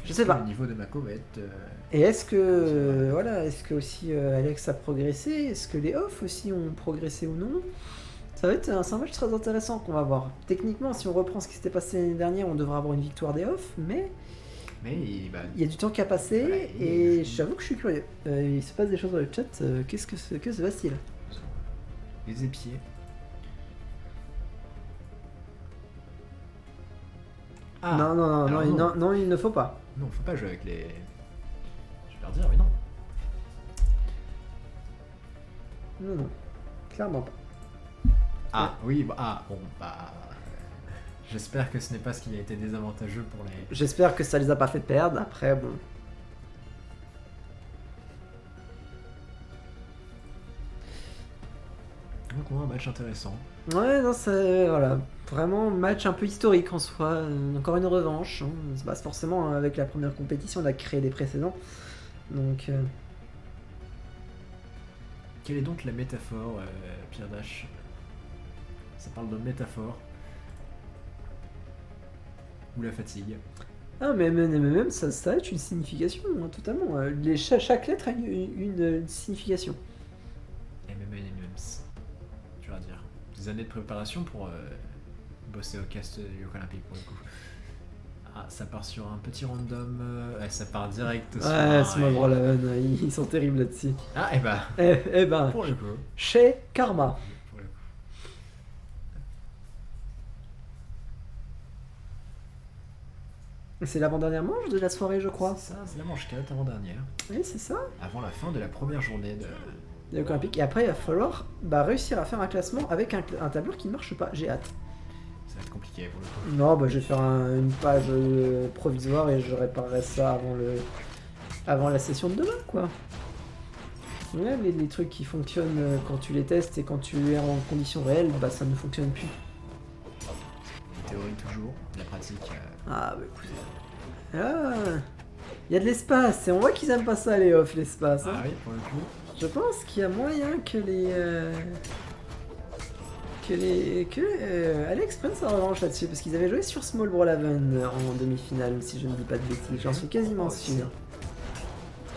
Je sais pas. Le niveau de Mako va être... Et est-ce que aussi Alex a progressé? Est-ce que les off aussi ont progressé ou non? Ça va être c'est un match très intéressant qu'on va voir. Techniquement, si on reprend ce qui s'était passé l'année dernière, on devrait avoir une victoire des off, mais il y a du temps qui a passé et j'avoue que je suis curieux. Il se passe des choses dans le chat. Que se passe-t-il? Les épiers. Non, il ne faut pas. Non, faut pas jouer avec les... Je vais leur dire, mais non. Non, clairement pas. Ah, oui, j'espère que ce n'est pas ce qui a été désavantageux pour les... J'espère que ça les a pas fait perdre, après bon... Donc un match intéressant. Ouais, non, c'est... Voilà. Vraiment, match un peu historique en soi. Encore une revanche. Hein. C'est pas forcément avec la première compétition, on a créé des précédents. Donc... Quelle est donc la métaphore, Pierre Dash? Ça parle de métaphore. Ou la fatigue. Ah, mais même ça a une signification, hein, totalement. Chaque lettre a une signification. MMMs. Tu vas dire. Des années de préparation pour bosser au cast du Olympique pour le coup. Ah, ça part sur un petit random. Ça part direct sur... Ouais, Small Brawlhaven, ils sont terribles là-dessus. Ah, et bah. Eh ben, Pour le coup. chez Karma. Pour le coup. C'est l'avant-dernière manche de la soirée, je crois. C'est ça, c'est la manche 4 avant-dernière. Oui, c'est ça. Avant la fin de la première journée de... Les Olympiques. Et après, il va falloir réussir à faire un classement avec un tableur qui ne marche pas. J'ai hâte. Ça va être compliqué pour le coup. Non, je vais faire une page provisoire et je réparerai ça avant la session de demain, quoi. Ouais, les trucs qui fonctionnent quand tu les testes et quand tu es en conditions réelles, ça ne fonctionne plus. La théorie toujours, la pratique... Ah, écoutez. Ah, il y a de l'espace et on voit qu'ils aiment pas ça les off, l'espace. Hein. Ah oui, pour le coup. Je pense qu'il y a moyen que Alex prenne sa revanche là-dessus parce qu'ils avaient joué sur Small Brawlhaven en demi-finale, si je ne dis pas de bêtises, j'en suis quasiment sûr.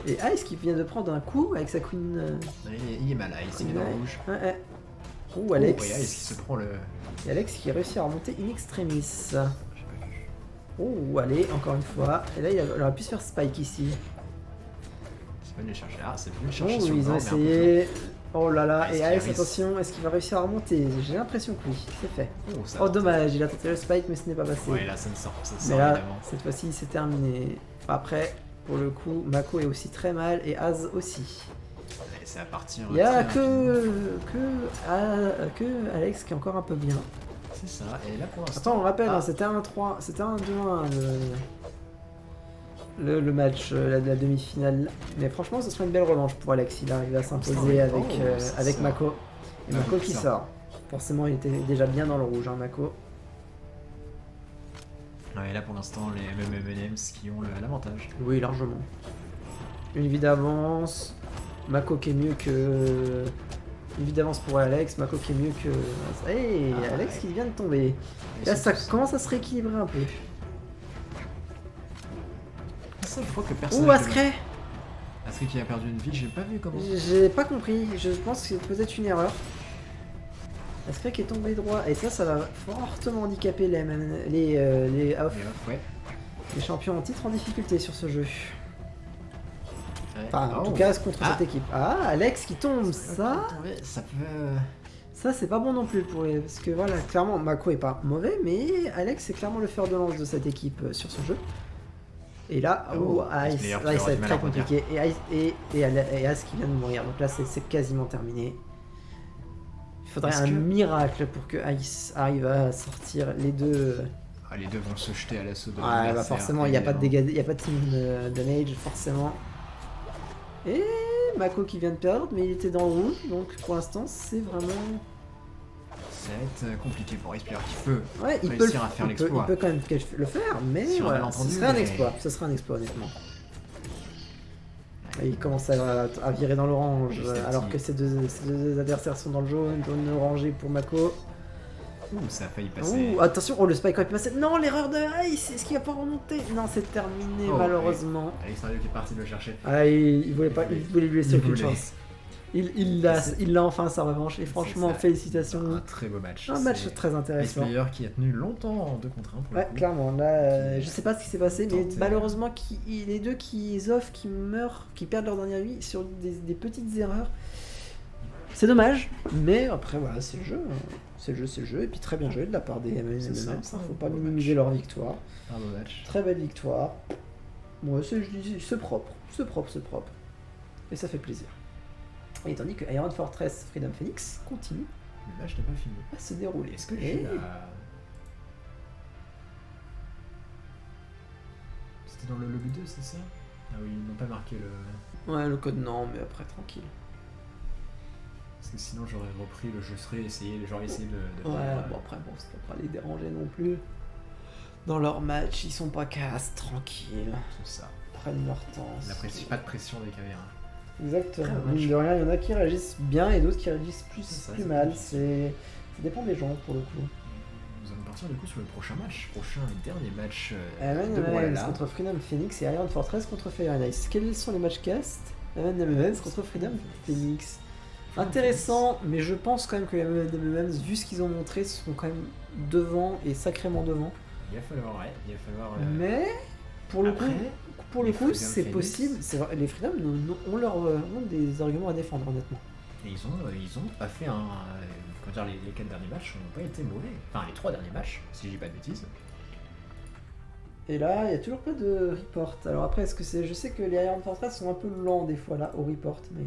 Et Ice qui vient de prendre un coup avec sa Queen. Il est mal, Ice, il est dans le rouge. Ouais. Ouh, Alex. Oh, Ice qui se prend le... Et Alex qui réussit à remonter in extremis. Oh, allez, encore une fois. Et là, il aurait pu se faire Spike ici. C'est venu chercher. Ah, c'est venu chercher sur le ils ont bord, essayé. Oh là là, Ice et qui Ice, a attention, est-ce qu'il va réussir à remonter? J'ai l'impression que oui, c'est fait. ça Oh va. dommage, il a tenté le Spike mais ce n'est pas passé. Ouais, là ça ne sort mais là, évidemment. cette fois-ci c'est terminé. Après, pour le coup, Mako est aussi très mal et Az aussi. Et c'est à partir... Il y a que Alex qui est encore un peu bien. C'est ça, et là pour l'instant... Attends, on rappelle, c'était un 3, c'était un 2-1 le match, la demi-finale. Mais franchement, ce serait une belle revanche pour Alex. Il arrive à s'imposer avec Mako. Et Mako qui sort. Forcément, il était déjà bien dans le rouge, hein, Mako. Ouais, et là pour l'instant, les MMMs qui ont l'avantage. Oui, largement. Une vie d'avance. Mako qui est mieux que... Une vie d'avance pour Alex. Mako qui est mieux que... Hey, Alex qui vient de tomber. Et là, ça commence à se rééquilibrer un peu. Ça, je crois que personne... Ouh, Ascré! Ascré qui a perdu une vie, j'ai pas vu comment. J'ai pas compris, je pense que c'est peut-être une erreur. Ascré qui est tombé droit, et ça va fortement handicaper les off. Ouais. Les champions en titre en difficulté sur ce jeu. Ouais. Enfin, en tout cas, contre cette équipe. Ah, Alex qui tombe, ça peut... Ça, c'est pas bon non plus pour les... Parce que voilà, clairement, Mako est pas mauvais, mais Alex, c'est clairement le fer de lance de cette équipe sur ce jeu. Et là, Ice, là, ça va être très compliqué. Et Ice qui vient de mourir. Donc là, c'est quasiment terminé. Il faudrait un miracle pour que Ice arrive à sortir les deux. Ah, les deux vont se jeter à l'assaut de Ouais, bah l'adversaire, forcément, il n'y a pas de évidemment. dégâts, il n'y a pas de team damage, forcément. Et Mako qui vient de perdre, mais il était dans le rouge, donc pour l'instant, c'est vraiment... Ça va être compliqué pour Iceplayer qui peut Ouais, il peut, réussir à faire il peut l'exploit. quand même le faire, mais Sur un voilà, ce malentendu, serait un mais- exploit, ce serait un exploit honnêtement. Et il commence à virer dans l'orange, Petit à petit. alors que ces deux adversaires sont dans le jaune orangé pour Mako. Ouh, ça a failli passer. Ouh, attention, oh le spike aurait pu passer. Non, l'erreur de Ice, est-ce qu'il va pas remonter? Non, c'est terminé Oh, malheureusement. Alexandre qui est parti le chercher. Ah, il voulait pas, il voulait lui laisser Il aucune voulait. chance. Il l'a enfin sa revanche et franchement C'est ça. félicitations. Un très beau match. Un match C'est très intéressant. Iceplayer qui a tenu longtemps en 2 contre 1 pour Ouais, le coup. clairement. Là, je sais pas ce qui s'est passé, mais Tenté. malheureusement, les deux qui offrent, qui meurent, qui perdent leur dernière vie sur des petites erreurs. C'est dommage, mais après voilà, c'est le jeu. Hein. C'est le jeu, et puis très bien joué de la part des MMM. C'est ça, Ça, faut un pas beau minimiser match. leur victoire. Un beau match. Très belle victoire. Ouais, c'est propre, c'est propre. Et ça fait plaisir. Et tandis que Iron Fortress Freedom Phoenix continue Le match n'est pas fini. à se dérouler. Est-ce que Et- j'ai la... C'était dans le lobby 2, c'est ça? Ah oui, ils n'ont pas marqué le... Ouais, le code non, mais après tranquille. Parce que sinon j'aurais repris le jeu, j'aurais essayé de... Ouais, bon après, bon, ça va pas les déranger non plus. Dans leur match, ils sont pas casse, tranquilles. C'est ça. Prennent leur temps. Pas de pression des caméras. Exactement. Très bon Mine match. de rien, il y en a qui réagissent bien et d'autres qui réagissent C'est ça, plus c'est mal. plus Ça dépend des gens pour le coup. Nous allons partir du coup sur le prochain match. Prochain et dernier match de MMM Brawlhalla. contre Freedom Phoenix et Iron Fortress contre Fire and Ice. Quels sont les matchs cast? MMM contre Freedom Phoenix. Intéressant, mais je pense quand même que les MMM, vu ce qu'ils ont montré, sont quand même devant et sacrément devant. Il va falloir, ouais, il va falloir... Mais pour le après, coup, les Freedom c'est Phoenix- possible. C'est vrai, les Freedom ont des arguments à défendre, honnêtement. Et ils ont pas fait un... comment dire, les 4 derniers matchs n'ont pas été mauvais. Enfin, les 3 derniers matchs, si je dis pas de bêtises. Et là, il n'y a toujours pas de report. Alors après, est-ce que c'est... Je sais que les Iron Fortress sont un peu lents des fois là au report, mais...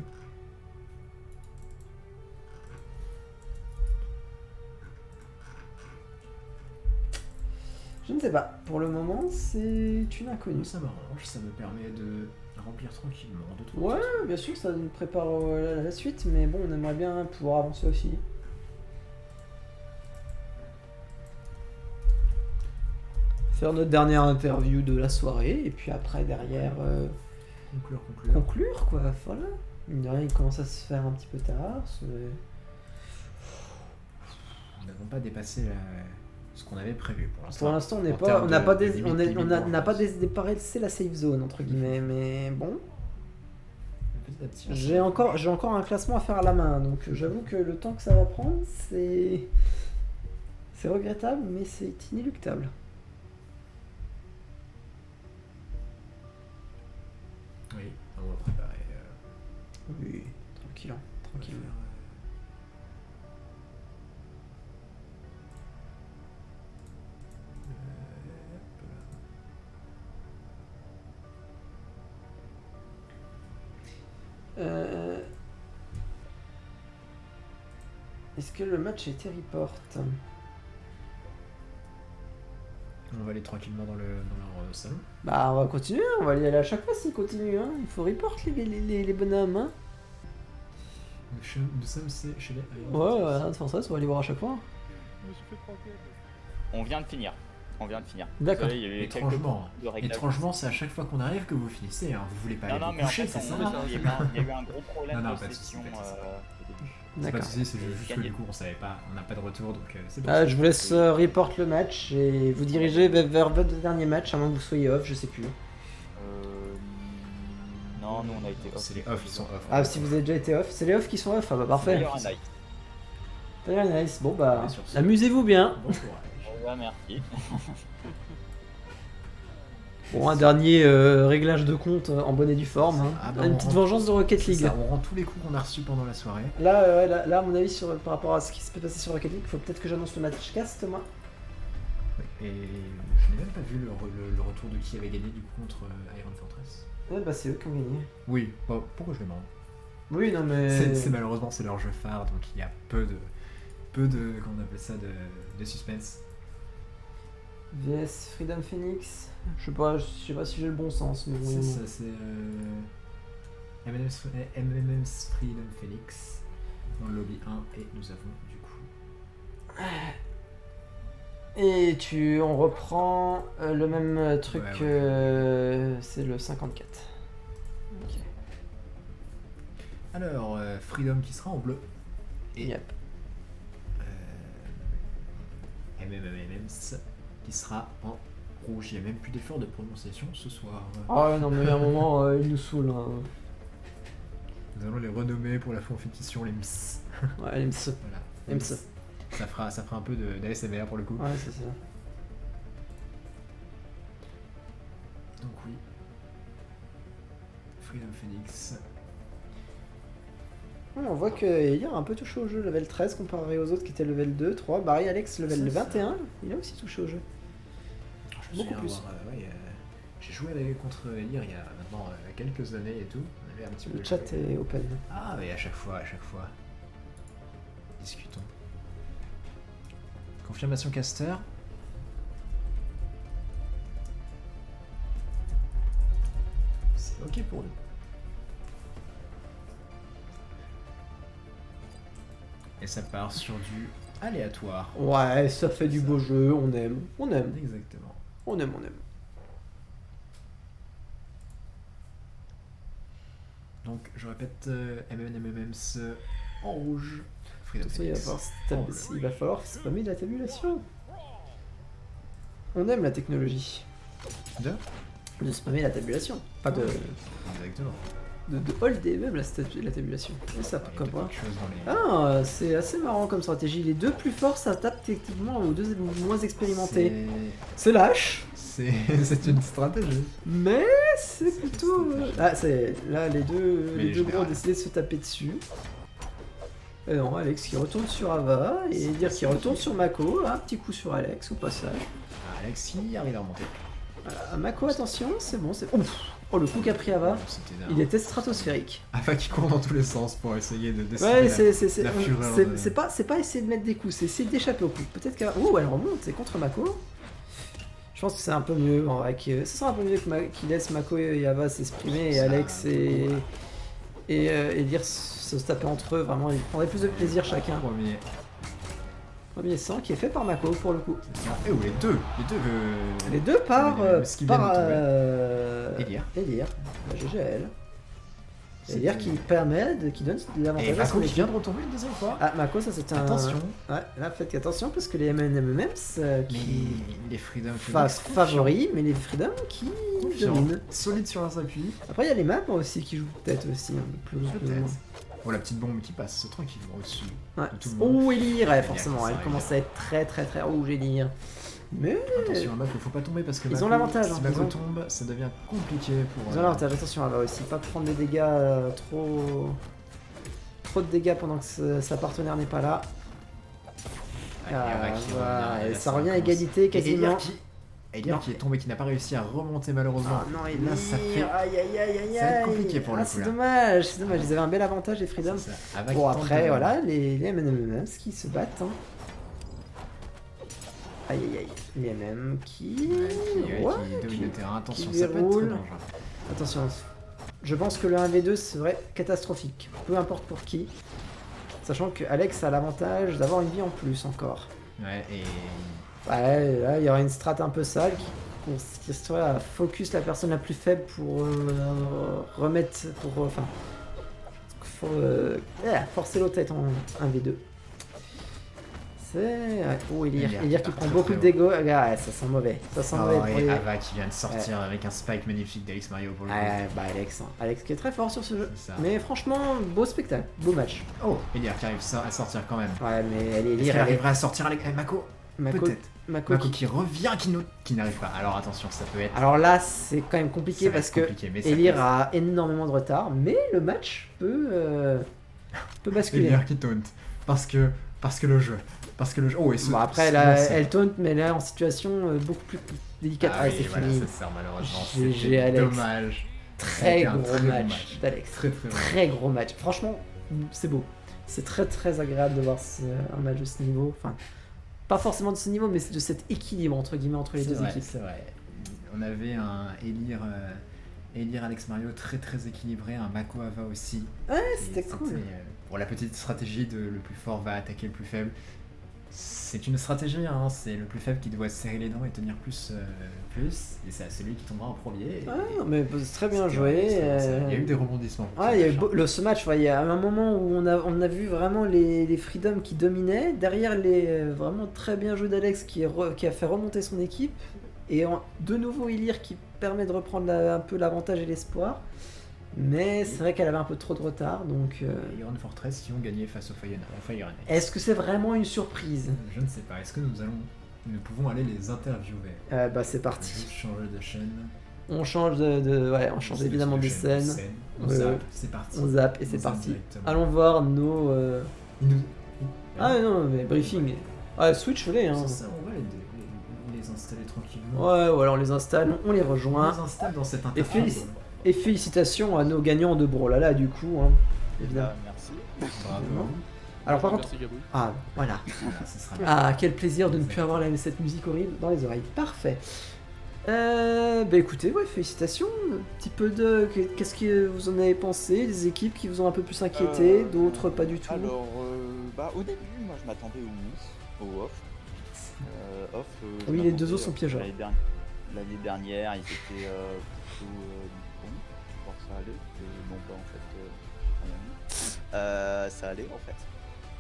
Je ne sais pas. Pour le moment, c'est une inconnue. Ça m'arrange, ça me permet de remplir tranquillement de trucs. Ouais, bien sûr, ça nous prépare à la suite, mais bon, on aimerait bien pouvoir avancer aussi. Faire notre dernière interview de la soirée, et puis après, derrière, Conclure. conclure, quoi. Voilà. Mine de rien, il commence à se faire un petit peu tard. Nous n'avons pas dépassé ce qu'on avait prévu pour l'instant. Pour l'instant, on En termes n'a pas, de des, limite, on limite n'a pas dangereuse. dépassé la safe zone, entre guillemets, mais bon. Petit à petit, J'ai encore un classement à faire à la main, donc j'avoue que le temps que ça va prendre, c'est regrettable, mais c'est inéluctable. Oui, on va préparer. Oui, tranquillement, tranquillement. Est-ce que le match a été report? On va aller tranquillement dans leur salon. Bah on va continuer, on va y aller à chaque fois s'il continue, hein. Il faut report les bonhommes, hein. Nous sommes chez les Iron Ouais, Fortress. ouais, Fortress, on va aller voir à chaque fois. Je me suis fait tranquille. On vient de finir. D'accord. Désolé, il y a eu quelques Étrangement, de réglages. étrangement, c'est à chaque fois qu'on arrive que vous finissez. Hein. Vous voulez pas Non, aller non, vous mais en coucher, fait, c'est on- ça il y a eu un gros problème Non, non, de pas de session soucis, pas de soucis. au début. C'est pas de D'accord. soucis, c'est juste que Gagné. du coup on savait pas, on n'a pas de retour donc c'est bon. Ah, je vous laisse report le match et vous dirigez vers votre dernier match, à moins que vous soyez off, je sais plus. Non, nous on a été off. C'est les off qui sont off. Ah, si vous avez déjà été off, c'est les off qui sont off, ah bah parfait. D'ailleurs, un like. Très nice, bon bah, Ouais, sur ce. amusez-vous bien. Bon courage. Ouais, merci. Bon, un dernier réglage de compte en bonne et due forme, hein. Ah, bah, Une on petite rentre- vengeance de Rocket C'est League. ça, on rend tous les coups qu'on a reçus pendant la soirée. Là, ouais, là, à mon avis, par rapport à ce qui se peut passer sur Rocket League, il faut peut-être que j'annonce le match cast, moi. Et je n'ai même pas vu le retour de qui avait gagné du coup contre Iron Fortress. Ouais, bah c'est eux qui ont gagné. Oui, bon, pourquoi je vais m'en rendre Oui, non mais... C'est malheureusement c'est leur jeu phare donc il y a peu de comment on appelle ça de suspense. VS Freedom Phoenix. Je sais pas si j'ai le bon sens, mais C'est bon. ça, c'est MMM's Freedom Phoenix dans le lobby 1 et nous avons du coup. Et on reprend le même truc, Ouais. c'est le 54. Ok. Alors, Freedom qui sera en bleu et Yep. MMM's qui sera en rouge. Il n'y a même plus d'effort de prononciation ce soir. Ah non, mais à un moment, il nous saoule. Hein. Nous allons les renommer pour la compétition les MSS. Ouais, les MC. Voilà. MC. Ça fera un peu d'ASMR pour le coup. Ouais, c'est ça. Donc oui. Freedom Phoenix. On voit que Elir a un peu touché au jeu, level 13 comparé aux autres qui étaient level 2, 3. Barry Alex, level C'est ça. 21, il a aussi touché au jeu. Je me Beaucoup souviens plus. j'ai joué contre Elir il y a maintenant quelques années et tout. On avait un petit peu Le chat joué. est open. Ah, mais à chaque fois. Discutons. Confirmation caster. C'est ok pour nous. Et ça part sur du aléatoire. Ouais, ça fait du beau jeu, on aime. Exactement. On aime. Donc je répète, MMM's en rouge. Freedom Attention, il va Phoenix falloir, en bleu. il va falloir spammer de la tabulation. On aime la technologie. De spammer la tabulation. Pas de Exactement. holder même la tabulation. Et ça, Il y a pourquoi pas. quelque chose dans les... Ah, c'est assez marrant comme stratégie. Les deux plus forts, ça tape techniquement aux deux moins expérimentés. C'est lâche, C'est une stratégie. mais c'est plutôt... Ah, là, les deux Mais gros ont général. décidé de se taper dessus. Et non, Alex qui retourne sur Ava, et dire qu'il retourne sur Mako. Un petit coup sur Alex au passage. Alex qui arrive à remonter. Voilà, Mako, attention, c'est bon, c'est... Ouf. Oh, le coup qu'a pris Ava, C'était dingue. il était stratosphérique. Ava qui court dans tous les sens pour essayer de décider Ouais, la- c'est la fureur de- c'est pas essayer de mettre des coups, c'est essayer d'échapper au coup. Peut-être qu'elle... Ouh, elle remonte, c'est contre Mako. Je pense que c'est un peu mieux, en vrai, ce sera un peu mieux qu'il laisse Mako et Ava s'exprimer, et Ça, Alex pour le coup, et dire se taper entre eux, vraiment, ils prendraient plus de plaisir chacun. Premier sang qui est fait par Mako, pour le coup. Et où les deux Les deux par... ce qui vient de tomber. Elir. La GGL. C'est Elir qui permet, qui donne de Et l'avantage à Mako son qui équipe. vient de retomber une deuxième fois. Ah, Mako, ça c'est un... Attention. Ouais, là faites attention parce que les MMMs qui Les Freedom favoris, mais les Freedom qui dominent. Solide sur leurs appuis. Après, il y a les maps aussi qui jouent peut-être aussi, plus ou moins. Peut-être. Oh, la petite bombe qui passe tranquillement au-dessus. Ouais. de tout le monde. Oh, Elir, ouais, Elir forcément, qui elle s'arrête. commence à être très rouge, Elir. Mais Attention à Mako, faut pas tomber parce que Ils ont Mako, l'avantage, Si hein, Mako ils ont- tombe, ça devient compliqué pour. ils ont l'avantage, attention, elle va aussi pas prendre des dégâts, trop de dégâts pendant que sa partenaire n'est pas là. Ava qui Voilà, revient, et et là, ça revient à commence. égalité Et quasiment. Elir qui est tombé, qui n'a pas réussi à remonter malheureusement. Ah non, Là, ça fait. aïe aïe aïe aïe Ça va être aïe. compliqué pour le coup, C'est là. dommage, ils avaient un bel avantage les Freedom. C'est ça. Ava Bon qui tente après de- voilà, les MMMs qui se battent. Hein. Aïe aïe aïe, les MM qui... Ouais, Ouais, qui domine le terrain. Attention, qui ça peut être très déroule. dangereux. Attention, je pense que le 1v2 serait catastrophique, peu importe pour qui. Sachant que Alex a l'avantage d'avoir une vie en plus encore. Ouais, et. Ouais, là il y aura une strat un peu sale qui serait à focus la personne la plus faible pour remettre, forcer l'autre à être en 1v2. C'est... ouais. Oh, Elir qui prend très, beaucoup de très dégâts. Ouais, ça sent mauvais. Ça sent mauvais pour et les... Ava qui vient de sortir avec un spike magnifique d'Alex Mario pour le coup. Ouais, bah Alex, hein. Alex qui est très fort sur ce jeu. C'est ça. Mais franchement, beau spectacle, beau match. Oh, Elir qui arrive à sortir quand même. Ouais, mais elle est Est-ce Elir, qu'elle arrivera à sortir avec Mako Mako, Peut-être. Mako Mako qui... qui revient, qui n'arrive pas. Alors attention, ça peut être. Alors là, c'est quand même compliqué ça va parce être que compliqué, mais ça Elir peut- a énormément de retard, mais le match peut basculer. Elir qui taunt. Parce que le jeu. Oh, et ce. Bon, après, elle taunt, mais elle est en situation beaucoup plus délicate. Ah, Ah, oui, c'est voilà, fini. c'est ça, malheureusement. GG, C'était Alex. dommage. Très C'était un gros très bon match match. d'Alex. Très très bon. Très gros match. Franchement, c'est beau. C'est très agréable de voir un match de ce niveau. Enfin, pas forcément de ce niveau, mais de cet équilibre entre guillemets entre les C'est deux vrai, équipes. c'est vrai. On avait un Elir Alex Mario très très équilibré, un Mako Ava aussi. Ouais, Et c'était cool. Pour la petite stratégie de le plus fort va attaquer le plus faible. C'est une stratégie, hein, c'est le plus faible qui doit serrer les dents et tenir plus, et c'est celui qui tombera en premier. Et- Ah, mais c'est très bien c'était joué. excellent. Il y a eu des rebondissements. Ouais, il y a eu ce match, ouais, il y a un moment où on a vu vraiment les Freedom qui dominaient, derrière les vraiment très bien joué d'Alex qui a fait remonter son équipe, et de nouveau Elir qui permet de reprendre un peu l'avantage et l'espoir, mais c'est vrai qu'elle avait un peu trop de retard, donc Iron Fortress qui ont gagné face au Fire Emblem. est-ce que c'est vraiment une surprise? Je ne sais pas, est-ce que nous pouvons aller les interviewer? Bah c'est parti. Juste changer de chaîne. On change on change évidemment de scène. On Ouais, zappe, ouais. c'est parti. On zappe et On c'est zappe parti. directement. Allons voir nos... Il nous- Ah non, mais briefing. Ah, Switch-les, hein. C'est ça, on va les installer tranquillement. Ouais, ou alors on les installe, on les rejoint. On les installe dans cette Et interface. Et félicitations à nos gagnants de Brawlhalla du coup, hein, évidemment. Merci. Bravo. Alors par contre... Merci Gabou. Ah, voilà. Voilà, ce sera bien. Ah, quel plaisir de ne plus avoir cette musique horrible dans les oreilles. Parfait. Bah écoutez, ouais, félicitations. Un petit peu de... Qu'est-ce que vous en avez pensé? Des équipes qui vous ont un peu plus inquiété, d'autres pas du tout. Alors, au début, moi je m'attendais au off. Je Oui, les m'attendais, deux autres sont piégeurs. L'année dernière, ils étaient plutôt bons. Bon, ça allait. Non, pas en fait. Ça allait en fait.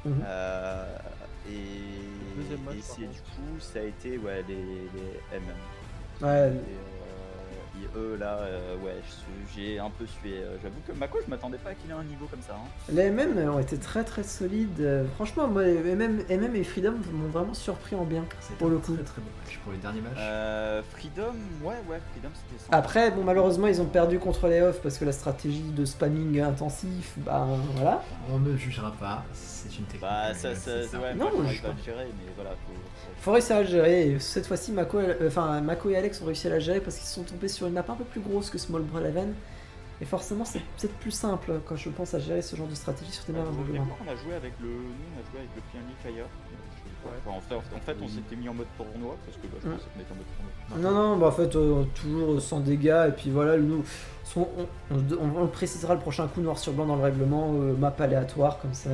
Mhm. Deuxième match, Et par c'est contre. du coup, ça a été les MM. Ouais, Et eux là, ouais, j'ai un peu sué. J'avoue que Mako, je m'attendais pas qu'il ait un niveau comme ça. Hein. les MM ont été très très solides. Franchement, moi, MM et Freedom m'ont vraiment surpris en bien. C'était Pour le un coup. très très bon match. Pour le dernier match, Freedom, ouais, Freedom c'était sympa. Après, bon, malheureusement, ils ont perdu contre les off parce que la stratégie de spamming intensif, bah voilà. on ne jugera pas, c'est une technique. Bah, ça, c'est ouais, Non, moi, je je vais le gérer, mais voilà. Faut réussir à le gérer. Et cette fois-ci, Mako et Alex ont réussi à la gérer parce qu'ils se sont tombés sur une map un peu plus grosse que Small Brawlhaven. Et forcément, c'est peut-être plus simple quand je pense à gérer ce genre de stratégie sur des maps un peu plus grandes. On a joué avec le Friendly Fire. Enfin, en fait, on s'était mis en mode tournoi parce que je pensais qu'on était en mode tournoi. Non, bah en fait, toujours sans dégâts. Et puis voilà, on le précisera le prochain coup noir sur blanc dans le règlement, map aléatoire, comme ça.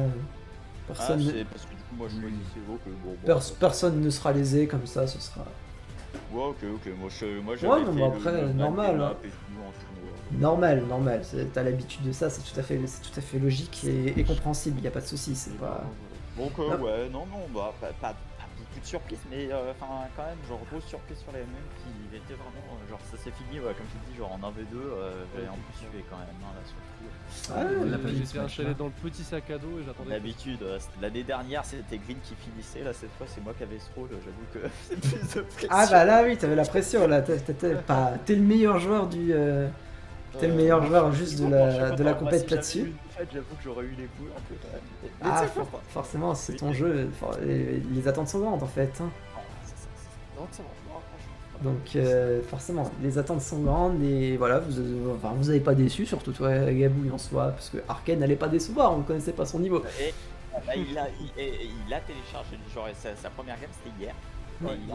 Personne, C'est parce que du coup, moi je choisissais Evo que bon. personne ne sera lésé, comme ça, ce sera Ouais, ok. Moi j'avais Ouais, fait non, mais après, le normal, map hein. et tout en tournoi. normal. T'as l'habitude de ça, c'est tout à fait logique et compréhensible. Il y a pas de souci, c'est pas. Donc Non. ouais, non, bah pas beaucoup de surprises, mais enfin quand même genre grosse surprise sur les MM qui était vraiment genre ça s'est fini ouais, comme tu dis genre en 1v2 j'avais en plus suivi quand même hein, là surtout. Ah, on l'a pas vu ce J'étais match-là. installé dans le petit sac à dos et j'attendais. D'habitude, l'année dernière c'était Green qui finissait, là cette fois c'est moi qui avais ce rôle, j'avoue que c'est plus de pression. Ah bah là oui, t'avais la pression là. T'es le meilleur joueur du. T'es le meilleur joueur juste de la compète là-dessus. En fait, j'avoue que j'aurais eu les couilles un peu quand même. Mais Ah, tu sais, faut pas. forcément, c'est ton jeu. Les attentes sont grandes en fait. Hein. Donc c'est bon, non, franchement. Donc forcément, les attentes sont grandes et voilà, vous avez pas déçu, surtout toi Gabouille en soi, parce que Arkane n'allait pas décevoir, on ne connaissait pas son niveau. Et bah, il a téléchargé, genre sa première game c'était hier. Ouais. Et il est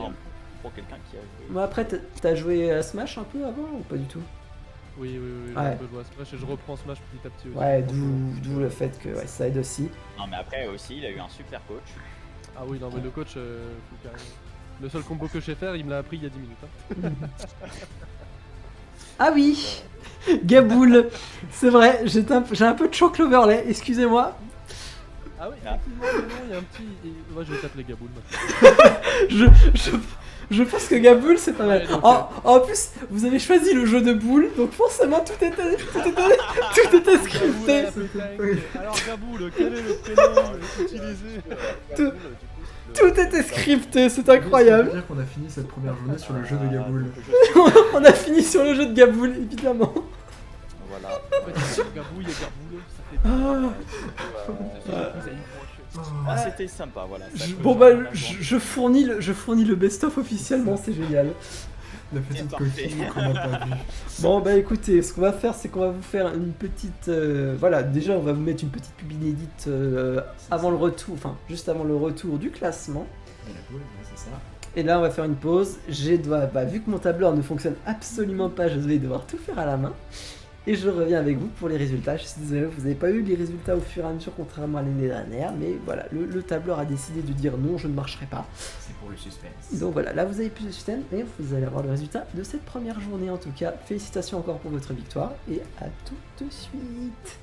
pour quelqu'un qui a joué. Moi après, t'as joué à Smash un peu avant ou pas du tout? Oui, j'ai Ouais. un peu joué à Smash et je reprends Smash petit à petit aussi. Ouais, d'où le fait que ouais, ça aide aussi. Non mais après aussi il a eu un super coach. Ah oui, non, mais le coach, faut carrément. Le seul combo que je sais faire, il me l'a appris il y a 10 minutes. Hein. Ah oui, Gaboul, c'est vrai, j'ai un peu de choc overlay, excusez-moi. Ah oui, Ah. effectivement, mais non, il y a un petit. Moi, je vais t'appeler Gaboul maintenant. Je pense que Gaboul c'est pas mal. Ouais, donc, En plus, vous avez choisi le jeu de boule, donc forcément tout était scripté. Alors, Gaboul, quel est le prénom utilisé Tout était scripté, c'est Ça veut incroyable. dire qu'on a fini cette première journée sur le jeu de Gaboul. On a fini sur le jeu de Gaboul, évidemment. Voilà. Gabouille et Gaboul, ça fait. Ah, c'était sympa, voilà. Ça, Bon bah, je fournis le best-of officiellement, c'est génial. La petite parfait. coquille qu'on n'a pas vue. Bon bah écoutez, ce qu'on va faire, c'est qu'on va vous faire une petite... voilà, déjà on va vous mettre une petite pub inédite avant le retour, enfin juste avant le retour du classement. Et la pause, ouais, c'est ça. Et là, on va faire une pause. Vu que mon tableur ne fonctionne absolument pas, je vais devoir tout faire à la main. Et je reviens avec vous pour les résultats. Je suis désolé, vous n'avez pas eu les résultats au fur et à mesure, contrairement à l'année dernière. Mais voilà, le tableur a décidé de dire non, je ne marcherai pas. C'est pour le suspense. Donc voilà, là vous avez plus de système et vous allez avoir le résultat de cette première journée en tout cas. Félicitations encore pour votre victoire et à tout de suite.